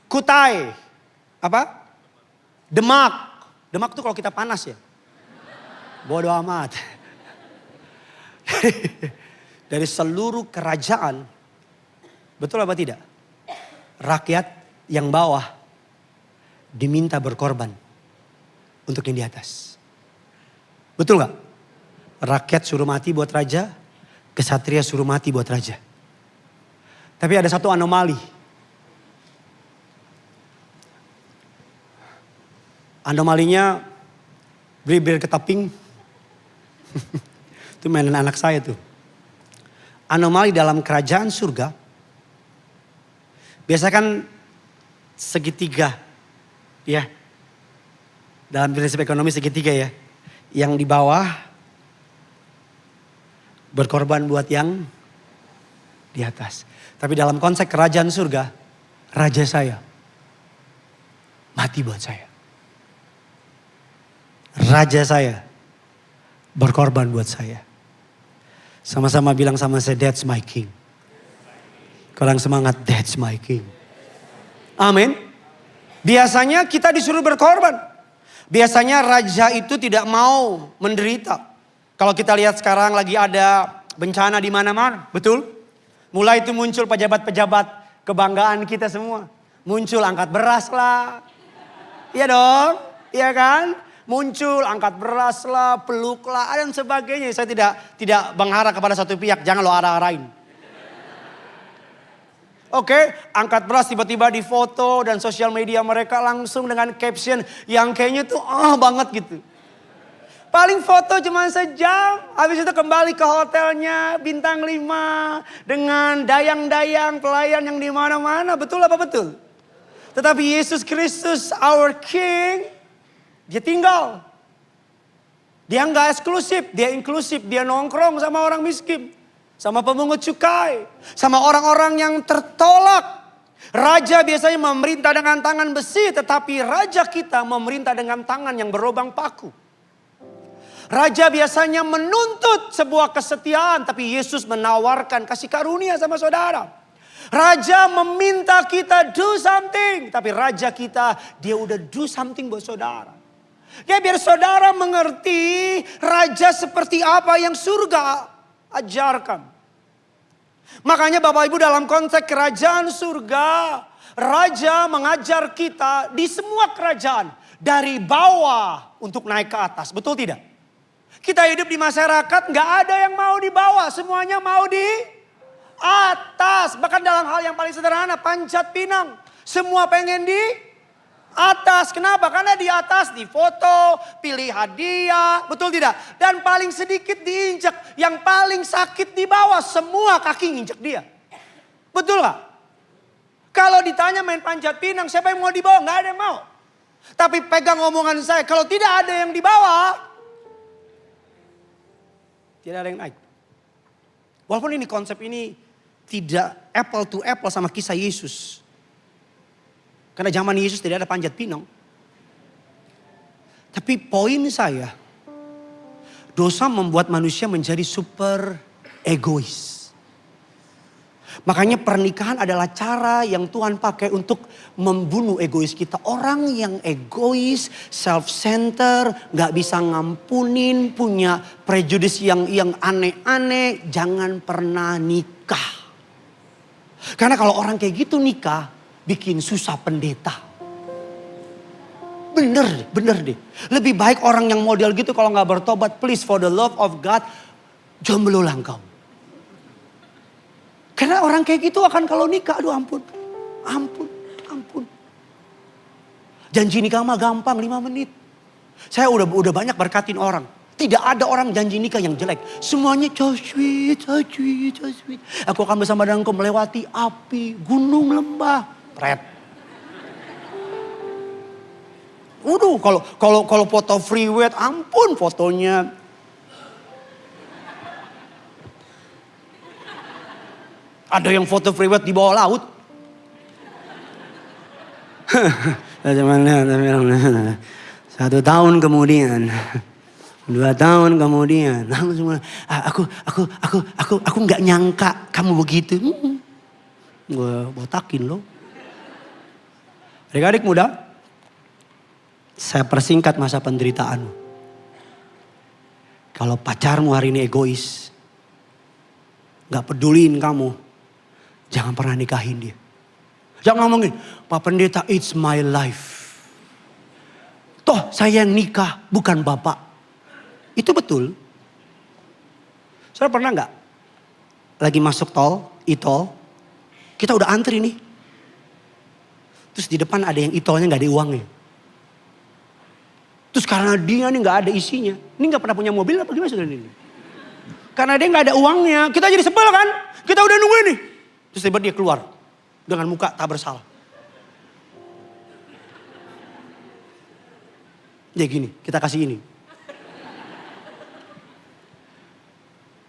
Kutai, apa? Demak tuh kalau kita panas ya. Bodoh amat. Dari seluruh kerajaan, betul apa tidak? Rakyat yang bawah diminta berkorban untuk yang di atas. Betul gak? Rakyat suruh mati buat raja, kesatria suruh mati buat raja. Tapi ada satu anomali. Anomalinya bibir ketaping. Itu mainan anak saya tuh. Anomali dalam kerajaan surga. Biasa kan segitiga. Ya. Dalam prinsip ekonomi segitiga ya. Yang di bawah berkorban buat yang di atas. Tapi dalam konsep kerajaan surga. Raja saya mati buat saya. Raja saya berkorban buat saya. Sama-sama bilang sama saya, that's my king. Kurang semangat, that's my king. Amin. Biasanya kita disuruh berkorban. Biasanya raja itu tidak mau menderita. Kalau kita lihat sekarang lagi ada bencana di mana-mana, betul? Mulai itu muncul pejabat-pejabat kebanggaan kita semua. Muncul angkat beras lah. Iya dong, iya kan? Muncul angkat beras lah, peluk lah, dan sebagainya. Saya tidak mengarah kepada satu pihak, jangan lo arah-arahin. Oke, angkat beras tiba-tiba di foto dan sosial media mereka langsung dengan caption yang kayaknya tuh banget gitu. Paling foto cuma sejam, habis itu kembali ke hotelnya bintang 5 dengan dayang-dayang pelayan yang di mana-mana. Betul apa betul? Tetapi Yesus Kristus, our King, dia tinggal. Dia nggak eksklusif, dia inklusif, dia nongkrong sama orang miskin, sama pemungut cukai, sama orang-orang yang tertolak. Raja biasanya memerintah dengan tangan besi, tetapi raja kita memerintah dengan tangan yang berlubang paku. Raja biasanya menuntut sebuah kesetiaan, tapi Yesus menawarkan kasih karunia sama saudara. Raja meminta kita do something, tapi raja kita dia udah do something buat saudara. Ya biar saudara mengerti raja seperti apa yang surga ajarkan. Makanya Bapak Ibu dalam konteks kerajaan surga, raja mengajar kita di semua kerajaan dari bawah untuk naik ke atas, betul tidak? Kita hidup di masyarakat gak ada yang mau di bawah, semuanya mau di atas. Bahkan dalam hal yang paling sederhana, panjat pinang. Semua pengen di atas. Kenapa? Karena di atas difoto, pilih hadiah, betul tidak? Dan paling sedikit diinjak, yang paling sakit di bawah, semua kaki nginjak dia. Betul gak? Kalau ditanya main panjat pinang, siapa yang mau di bawah? Gak ada yang mau. Tapi pegang omongan saya, kalau tidak ada yang di bawah, tidak ada yang naik. Walaupun ini konsep ini tidak apple to apple sama kisah Yesus. Karena zaman Yesus tidak ada panjat pinang. Tapi poin saya, dosa membuat manusia menjadi super egois. Makanya pernikahan adalah cara yang Tuhan pakai untuk membunuh egois kita. Orang yang egois, self-center, gak bisa ngampunin, punya prejudis yang aneh-aneh, jangan pernah nikah. Karena kalau orang kayak gitu nikah, bikin susah pendeta. Bener deh. Lebih baik orang yang model gitu kalau gak bertobat, please for the love of God, jomblolah engkau. Karena orang kayak gitu akan kalau nikah, aduh ampun. Janji nikah mah gampang 5 menit. Saya udah banyak berkatin orang. Tidak ada orang janji nikah yang jelek. Semuanya so sweet. Aku akan bersama dengan engkau melewati api, gunung, lembah. Pret. Waduh, kalau foto free wed, ampun fotonya. Ada yang foto free wed di bawah laut. 1 tahun kemudian, 2 tahun kemudian, aku nggak nyangka kamu begitu. Gue botakin lo. Adik-adik muda, saya persingkat masa penderitaanmu. Kalau pacarmu hari ini egois, nggak peduliin kamu, jangan pernah nikahin dia. Jangan ngomongin, Pak Pendeta it's my life. Toh saya yang nikah, bukan Bapak. Itu betul. Saudara pernah nggak lagi masuk tol, e-tol, kita udah antri nih. Terus di depan ada yang e-tolnya nggak ada uangnya. Terus karena dia nih nggak ada isinya, ini nggak pernah punya mobil apa gimana saudara ini? Karena dia nggak ada uangnya, kita jadi sebel kan? Kita udah nungguin nih. Terus tiba dia keluar dengan muka tak bersalah. Ya gini, kita kasih ini.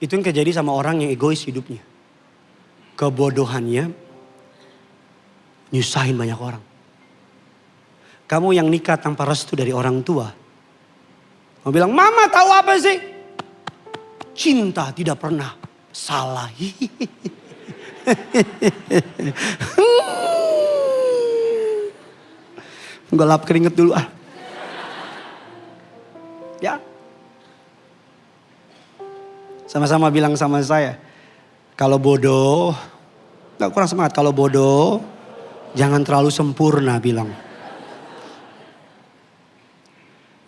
Itu yang terjadi sama orang yang egois hidupnya. Kebodohannya nyusahin banyak orang. Kamu yang nikah tanpa restu dari orang tua. Kamu bilang, mama tahu apa sih? Cinta tidak pernah salah. Gelap keringet dulu ah. Ya. Sama-sama bilang sama saya. Kalau bodoh, gak kurang semangat. Kalau bodoh, jangan terlalu sempurna bilang.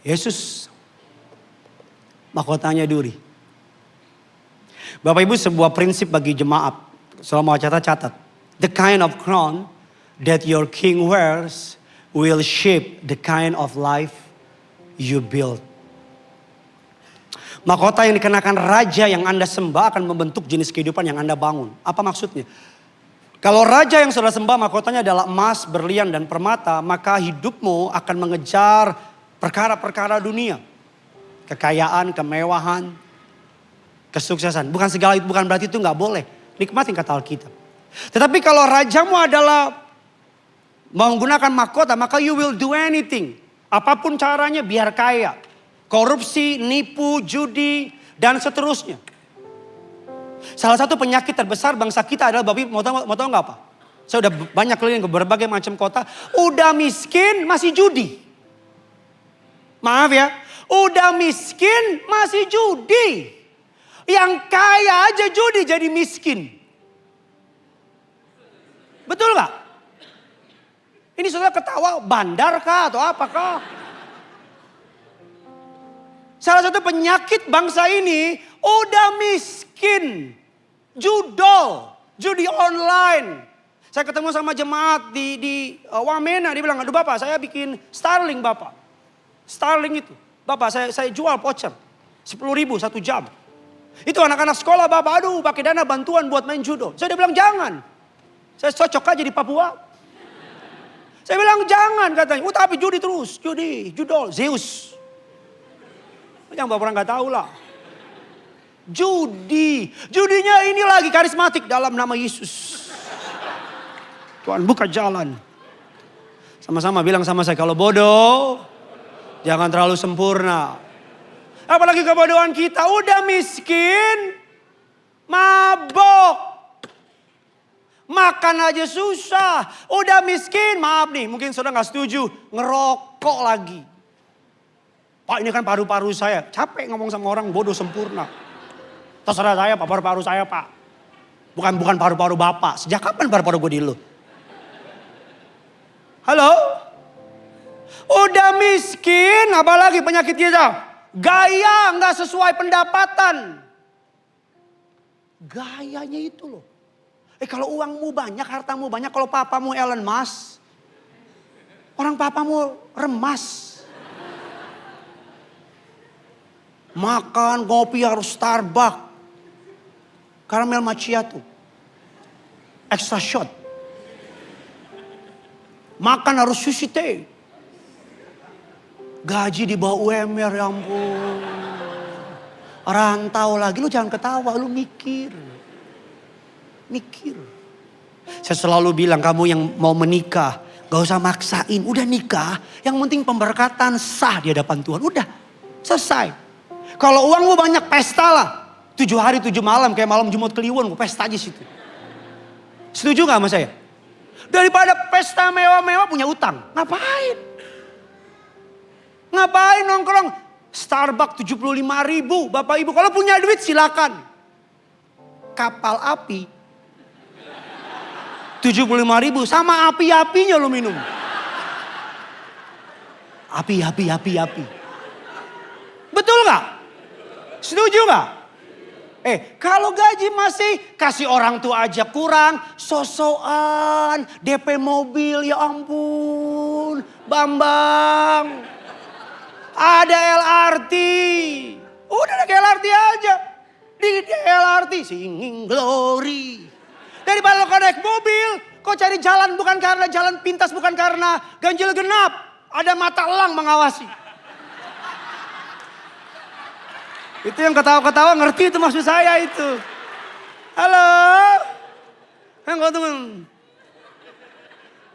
Yesus, mahkotanya duri. Bapak Ibu sebuah prinsip bagi jemaat. Selama catat. The kind of crown that your king wears will shape the kind of life you build. Mahkota yang dikenakan raja yang Anda sembah akan membentuk jenis kehidupan yang Anda bangun. Apa maksudnya? Kalau raja yang saudara sembah mahkotanya adalah emas, berlian, dan permata, maka hidupmu akan mengejar perkara-perkara dunia. Kekayaan, kemewahan, kesuksesan. Bukan segala itu, bukan berarti itu nggak boleh. Nikmatin kata Alkitab. Tetapi kalau rajamu adalah menggunakan mahkota, maka you will do anything. Apapun caranya biar kaya. Korupsi, nipu, judi, dan seterusnya. Salah satu penyakit terbesar bangsa kita adalah, Bapak mau tahu nggak apa? Saya udah banyak keliling ke berbagai macam kota. Udah miskin masih judi. Maaf ya. Udah miskin masih judi. Yang kaya aja judi jadi miskin. Betul gak? Ini saudara ketawa bandar kah atau apakah? Salah satu penyakit bangsa ini udah miskin. Judol, judi online. Saya ketemu sama jemaat di Wamena, dia bilang, aduh Bapak saya bikin Starlink Bapak. Starlink itu, Bapak saya jual voucher 10.000 1 jam. Itu anak-anak sekolah Bapak, aduh pakai dana bantuan buat main judo. Saya udah bilang jangan. Saya cocok aja di Papua. Saya bilang jangan katanya. Tapi judi terus, judol, Zeus. Yang Bapak orang gak tahu lah. Judinya ini lagi karismatik dalam nama Yesus. Tuhan buka jalan. Sama-sama bilang sama saya, kalau bodoh jangan terlalu sempurna. Apalagi kebodohan kita, udah miskin, mabok. Makan aja susah, udah miskin, maaf nih mungkin saudara gak setuju, ngerokok lagi. Pak ini kan paru-paru saya, capek ngomong sama orang bodoh sempurna. Terserah saya pak, paru-paru saya pak. Bukan paru-paru bapak, sejak kapan paru-paru gue di lu? Halo? Udah miskin, apalagi penyakit kita? Gaya nggak sesuai pendapatan. Gayanya itu loh. Kalau uangmu banyak, hartamu banyak, kalau papamu Elon Musk, orang papamu remas. Makan, ngopi harus Starbucks. Caramel macchiato. Extra shot. Makan harus sushi teh. Gaji di bawah UMR, ya ampun. Rantau lagi, lu jangan ketawa, lu mikir. Mikir. Saya selalu bilang, kamu yang mau menikah, gak usah maksain. Udah nikah, yang penting pemberkatan sah di hadapan Tuhan. Udah, selesai. Kalau uangmu banyak, pesta lah. 7 hari 7 malam, kayak malam Jumat Kliwon, pesta aja situ. Setuju gak sama saya? Daripada pesta mewah-mewah punya utang. Ngapain? Ngapain nongkrong? Starbucks 75.000, Bapak Ibu. Kalau punya duit silakan. Kapal api 75.000 sama api-apinya lo minum. Api. Betul gak? Setuju gak? Kalau gaji masih kasih orang tua aja kurang, sosokan, DP mobil, ya ampun, Bambang. Ada LRT. Udah naik LRT aja. Di LRT singing glory. Daripada lo naik mobil, kau cari jalan bukan karena jalan pintas, bukan karena ganjil genap. Ada mata elang mengawasi. Itu yang ketawa-ketawa ngerti itu maksud saya itu. Halo. Enggak teman.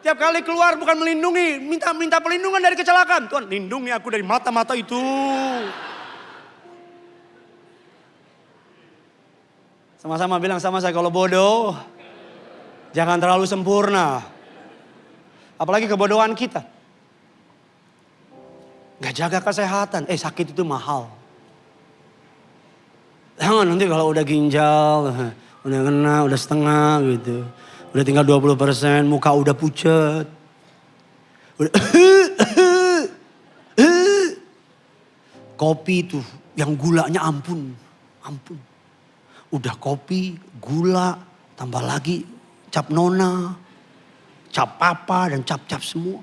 Tiap kali keluar bukan melindungi, minta perlindungan dari kecelakaan. Tuhan lindungi aku dari mata-mata itu. Sama-sama bilang sama saya, kalau bodoh jangan terlalu sempurna. Apalagi kebodohan kita. Gak jaga kesehatan, sakit itu mahal. Jangan nanti kalau udah ginjal, udah kena, udah setengah gitu. Udah tinggal 20%, muka udah pucat. Udah, kopi tuh yang gulanya ampun. Udah kopi, gula, tambah lagi cap nona, cap papa dan cap-cap semua.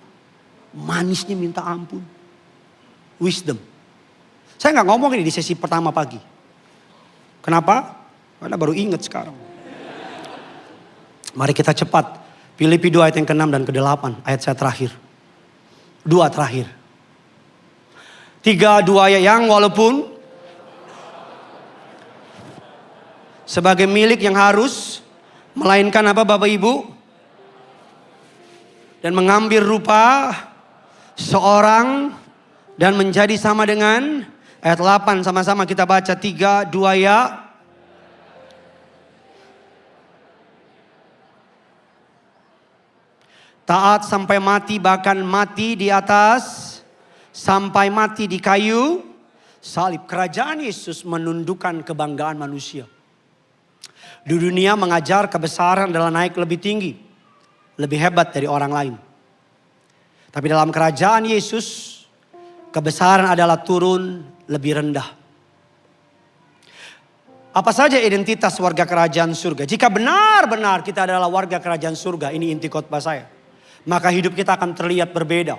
Manisnya minta ampun. Wisdom. Saya nggak ngomong ini di sesi pertama pagi. Kenapa? Karena baru ingat sekarang. Mari kita cepat. Filipi 2 ayat yang ke-6 dan ke-8. Ayat saya terakhir. 2 terakhir. 3, 2 ayat yang walaupun sebagai milik yang harus, melainkan apa Bapak Ibu? Dan mengambil rupa seorang dan menjadi sama dengan ayat 8, sama-sama kita baca 3, 2 ya. Taat sampai mati, bahkan mati di atas, sampai mati di kayu salib. Kerajaan Yesus menundukkan kebanggaan manusia. Di dunia mengajar kebesaran adalah naik lebih tinggi, lebih hebat dari orang lain. Tapi dalam kerajaan Yesus, kebesaran adalah turun lebih rendah. Apa saja identitas warga kerajaan surga? Jika benar-benar kita adalah warga kerajaan surga, ini inti khotbah saya, maka hidup kita akan terlihat berbeda.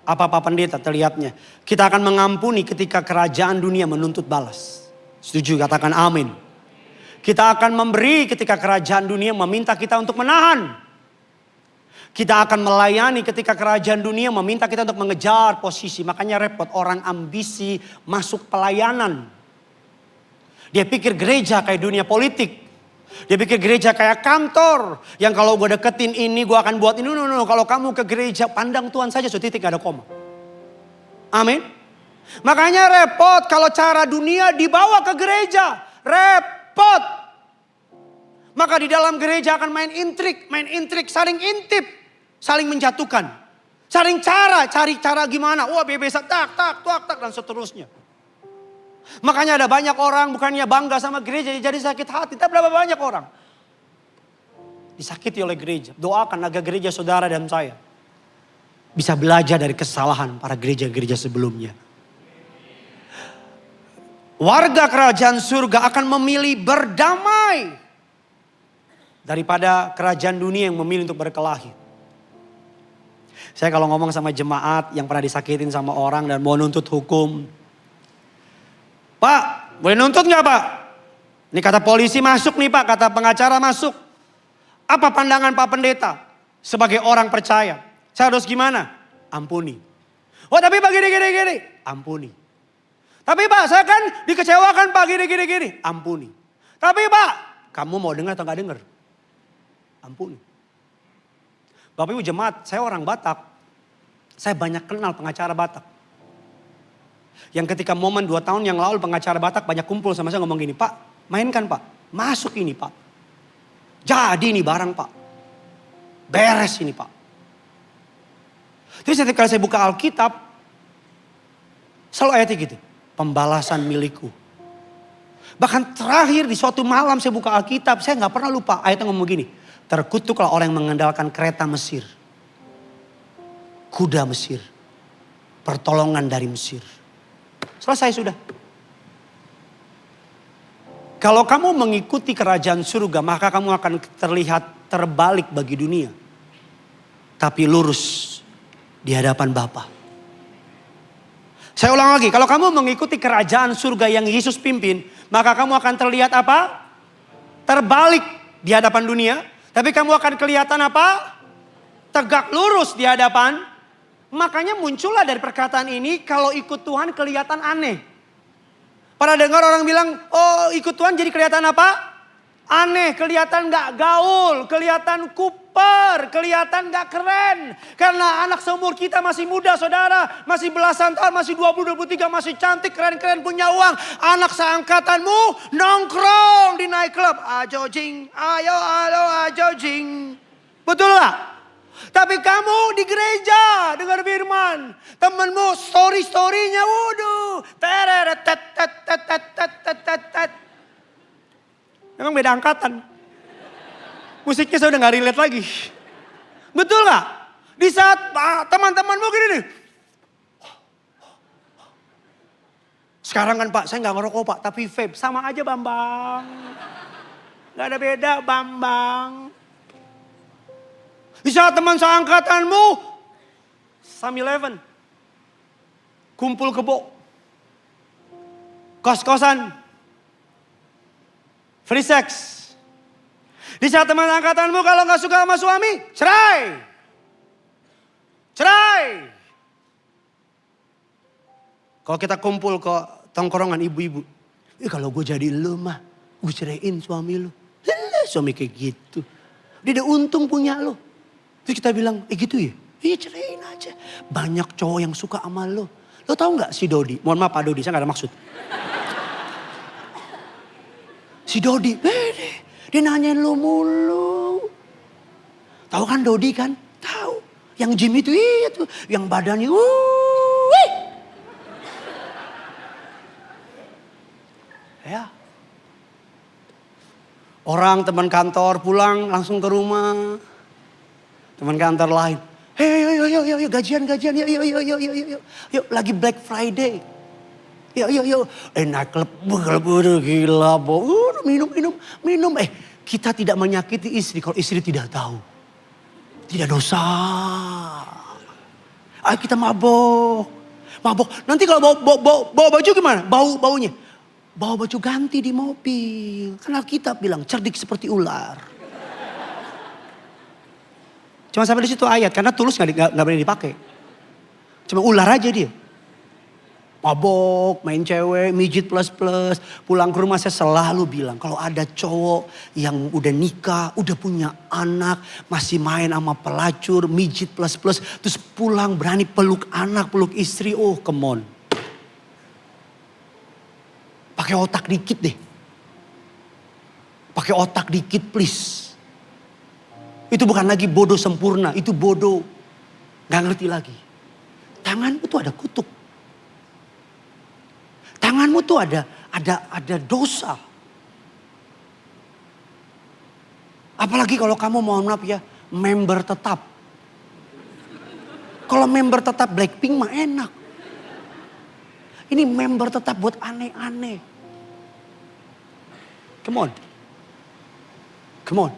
Apa pendeta terlihatnya? Kita akan mengampuni ketika kerajaan dunia menuntut balas. Setuju? Katakan amin. Kita akan memberi ketika kerajaan dunia meminta kita untuk menahan. Kita akan melayani ketika kerajaan dunia meminta kita untuk mengejar posisi. Makanya repot orang ambisi masuk pelayanan. Dia pikir gereja kayak dunia politik. Dia pikir gereja kayak kantor. Yang kalau gue deketin ini gue akan buat ini. No. Kalau kamu ke gereja pandang Tuhan saja so titik gak ada koma. Amin. Makanya repot kalau cara dunia dibawa ke gereja. Repot. Maka di dalam gereja akan main intrik, saling intip. Saling menjatuhkan. Cari cara gimana. Wah biasa tak dan seterusnya. Makanya ada banyak orang bukannya bangga sama gereja jadi sakit hati. Tapi berapa banyak orang disakiti oleh gereja. Doakan agar gereja saudara dan saya bisa belajar dari kesalahan para gereja-gereja sebelumnya. Warga kerajaan surga akan memilih berdamai daripada kerajaan dunia yang memilih untuk berkelahi. Saya kalau ngomong sama jemaat yang pernah disakitin sama orang dan mau nuntut hukum. Pak, boleh nuntut nggak Pak? Ini kata polisi masuk nih Pak, kata pengacara masuk. Apa pandangan Pak Pendeta sebagai orang percaya? Saya harus gimana? Ampuni. Oh tapi Pak gini. Ampuni. Tapi Pak saya kan dikecewakan Pak gini. Ampuni. Tapi Pak, kamu mau dengar atau nggak dengar? Ampuni. Bapak Ibu jemaat, saya orang Batak. Saya banyak kenal pengacara Batak. Yang ketika momen 2 tahun yang lalu pengacara Batak banyak kumpul sama saya ngomong gini, Pak mainkan Pak, masuk ini Pak. Jadi ini barang Pak. Beres ini Pak. Terus ketika saya buka Alkitab, selalu ayatnya gitu. Pembalasan milikku. Bahkan terakhir di suatu malam saya buka Alkitab, saya gak pernah lupa ayatnya ngomong gini. Terkutuklah orang yang mengandalkan kereta Mesir. Kuda Mesir. Pertolongan dari Mesir. Selesai sudah. Kalau kamu mengikuti kerajaan surga, maka kamu akan terlihat terbalik bagi dunia. Tapi lurus di hadapan Bapa. Saya ulang lagi, kalau kamu mengikuti kerajaan surga yang Yesus pimpin, maka kamu akan terlihat apa? Terbalik di hadapan dunia. Tapi kamu akan kelihatan apa? Tegak lurus di hadapan. Makanya muncullah dari perkataan ini, kalau ikut Tuhan kelihatan aneh. Pernah dengar orang bilang, oh ikut Tuhan jadi kelihatan apa? Aneh, kelihatan gak gaul, kelihatan kuper, kelihatan gak keren. Karena anak seumur kita masih muda saudara, masih belasan tahun, masih 20, 23, masih cantik, keren-keren, punya uang. Anak seangkatanmu nongkrong di nightclub, ajojing, ayo ajojing. Betul gak? Tapi kamu di gereja dengar firman, temenmu story-storynya wuduh, memang beda angkatan. Musiknya saya udah gak relate lagi. Betul gak? Di saat teman-temanmu gini nih. Sekarang kan Pak, saya gak ngerokok Pak, tapi vape. Sama aja Bambang. Gak ada beda Bambang. Di saat teman seangkatanmu, Sam 11, kumpul kebo. kos-kosan, free sex. Di saat teman angkatanmu kalau nggak suka sama suami, cerai. Cerai. Kalau kita kumpul ke tongkrongan ibu-ibu. Kalau gue jadi lu mah, gue ceraiin suami lu. Suami kayak gitu. Dia udah untung punya lu. Terus kita bilang, gitu ya? Iya ceraiin aja. Banyak cowok yang suka sama lu. Lo tahu nggak si Dodi? Mohon maaf Pak Dodi, saya nggak ada maksud. Si Dodi, dia nanyain lu mulu. Tahu kan Dodi kan? Tahu. Yang gym itu iya tuh, yang badannya ya. Orang teman kantor pulang langsung ke rumah. Teman kantor lain. Yuk, gajian, yuk, lagi Black Friday. Yuk, naik klub, gila, minum. Kita tidak menyakiti istri kalau istri tidak tahu. Tidak dosa. Ayo kita mabok. Nanti kalau bawa baju gimana? Baunya. Bawa baju ganti di mobil. Karena Alkitab bilang cerdik seperti ular. Cuma sampai di situ ayat karena tulus nggak boleh dipakai. Cuma ular aja dia. Mabok, main cewek, mijit plus. Pulang ke rumah saya selalu bilang kalau ada cowok yang udah nikah, udah punya anak, masih main sama pelacur, mijit plus. Terus pulang berani peluk anak, peluk istri, oh come on. Pakai otak dikit deh. Pakai otak dikit please. Itu bukan lagi bodoh sempurna, itu bodoh gak ngerti lagi. Tanganmu tuh ada kutuk. Tanganmu tuh ada dosa. Apalagi kalau kamu mohon maaf ya, member tetap. Kalau member tetap Blackpink mah enak. Ini member tetap buat aneh-aneh. Come on.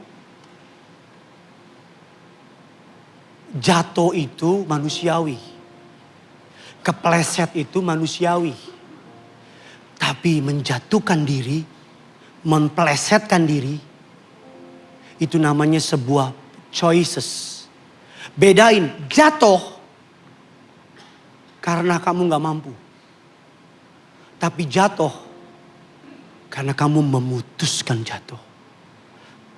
Jatuh itu manusiawi. Kepleset itu manusiawi. Tapi menjatuhkan diri, memplesetkan diri, itu namanya sebuah choices. Bedain jatuh karena kamu gak mampu. Tapi jatuh karena kamu memutuskan jatuh.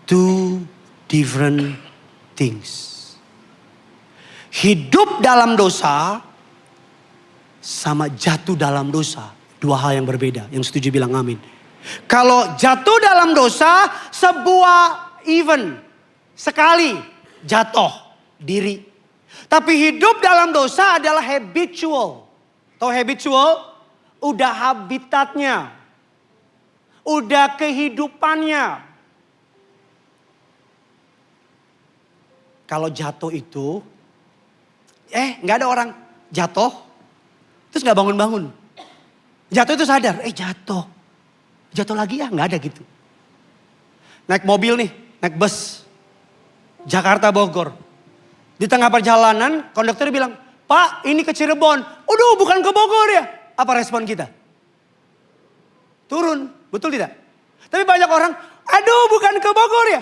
Two different things. Hidup dalam dosa sama jatuh dalam dosa. Dua hal yang berbeda. Yang setuju bilang amin. Kalau jatuh dalam dosa sebuah event. Sekali jatuh diri. Tapi hidup dalam dosa adalah habitual. Tahu habitual? Udah habitatnya. Udah kehidupannya. Kalau jatuh itu gak ada orang jatuh, terus gak bangun-bangun. Jatuh itu sadar, jatuh. Jatuh lagi ya, gak ada gitu. Naik mobil nih, naik bus. Jakarta Bogor. Di tengah perjalanan, konduktor bilang, Pak ini ke Cirebon. Aduh bukan ke Bogor ya. Apa respon kita? Turun, betul tidak? Tapi banyak orang, aduh bukan ke Bogor ya.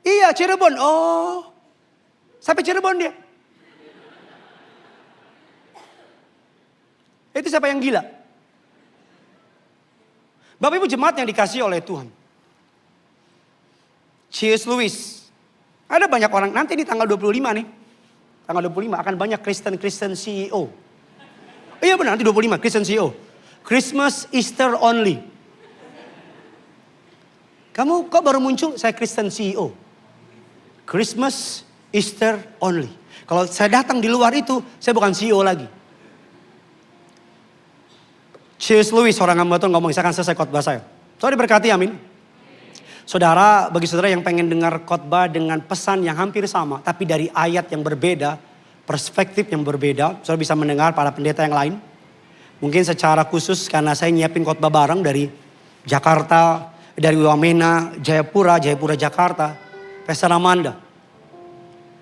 Iya Cirebon, oh. Sampai Cirebon dia. Itu siapa yang gila? Bapak Ibu jemaat yang dikasih oleh Tuhan. C.S. Lewis. Ada banyak orang, nanti di tanggal 25 nih. Tanggal 25 akan banyak Kristen CEO. Iya benar, nanti 25 Kristen CEO. Christmas, Easter only. Kamu kok baru muncul, saya Kristen CEO. Christmas, Easter only. Kalau saya datang di luar itu, saya bukan CEO lagi. C.S. Lewis, orang hamba Tuhan ngomong, saya akan selesai khotbah saya. Saudara diberkati, amin. Saudara, bagi saudara yang pengen dengar khotbah dengan pesan yang hampir sama, tapi dari ayat yang berbeda, perspektif yang berbeda, saudara bisa mendengar para pendeta yang lain. Mungkin secara khusus karena saya nyiapin khotbah bareng dari Jakarta, dari Wamena, Jayapura, Jakarta, Pesta Ramanda.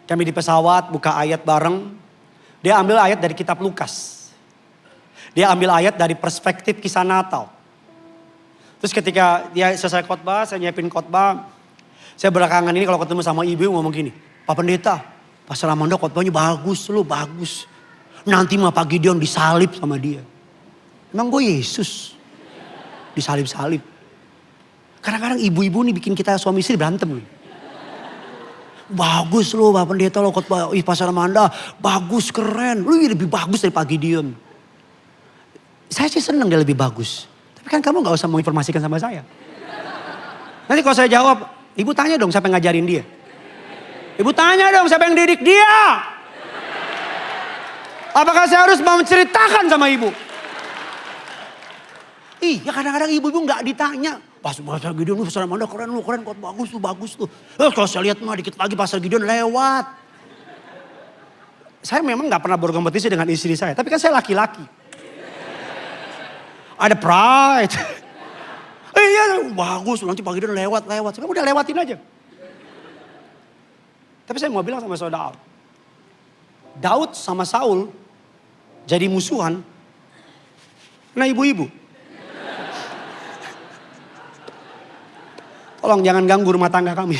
Kami di pesawat buka ayat bareng, dia ambil ayat dari kitab Lukas. Dia ambil ayat dari perspektif kisah Natal. Terus ketika dia selesai khotbah, saya nyiapin khotbah. Saya belakangan ini kalau ketemu sama ibu ngomong gini, Pak Pendeta, Pastor Amanda khotbahnya bagus loh, bagus. Nanti mah Pak Gideon disalib sama dia. Emang gue Yesus? Disalib-salib. Kadang-kadang ibu-ibu nih bikin kita suami istri berantem. Bagus loh Pak Pendeta lo khotbah Pastor Amanda. Bagus, keren. Lu lebih bagus dari Pak Gideon. Saya sih senang dia lebih bagus. Tapi kan kamu gak usah menginformasikan sama saya. Nanti kalau saya jawab, ibu tanya dong siapa yang ngajarin dia. Ibu tanya dong siapa yang didik dia. Apakah saya harus mau menceritakan sama ibu? Iya kadang-kadang ibu-ibu gak ditanya. Pastor Gideon lu Pastor Amanda keren lu, keren kok bagus tuh. Kalau saya lihat mah dikit lagi Pastor Gideon lewat. Saya memang gak pernah berkompetisi dengan istri saya. Tapi kan saya laki-laki. Ada pride. Iya bagus nanti Pak Gideon lewat. Kamu udah lewatin aja. Tapi saya mau bilang sama saudara. Daud sama Saul jadi musuhan. Nah ibu-ibu. Tolong jangan ganggu rumah tangga kami.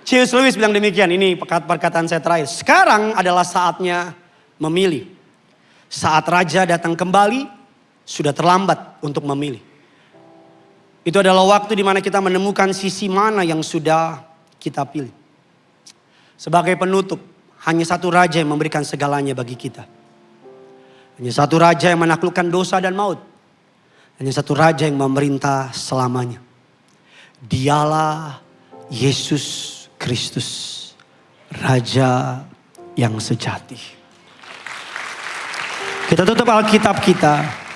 C.S. Lewis bilang demikian. Ini perkataan saya terakhir. Sekarang adalah saatnya memilih. Saat raja datang kembali, sudah terlambat untuk memilih. Itu adalah waktu di mana kita menemukan sisi mana yang sudah kita pilih. Sebagai penutup, hanya satu raja yang memberikan segalanya bagi kita. Hanya satu raja yang menaklukkan dosa dan maut. Hanya satu raja yang memerintah selamanya. Dialah Yesus Kristus, Raja yang sejati. Kita tutup Alkitab kita.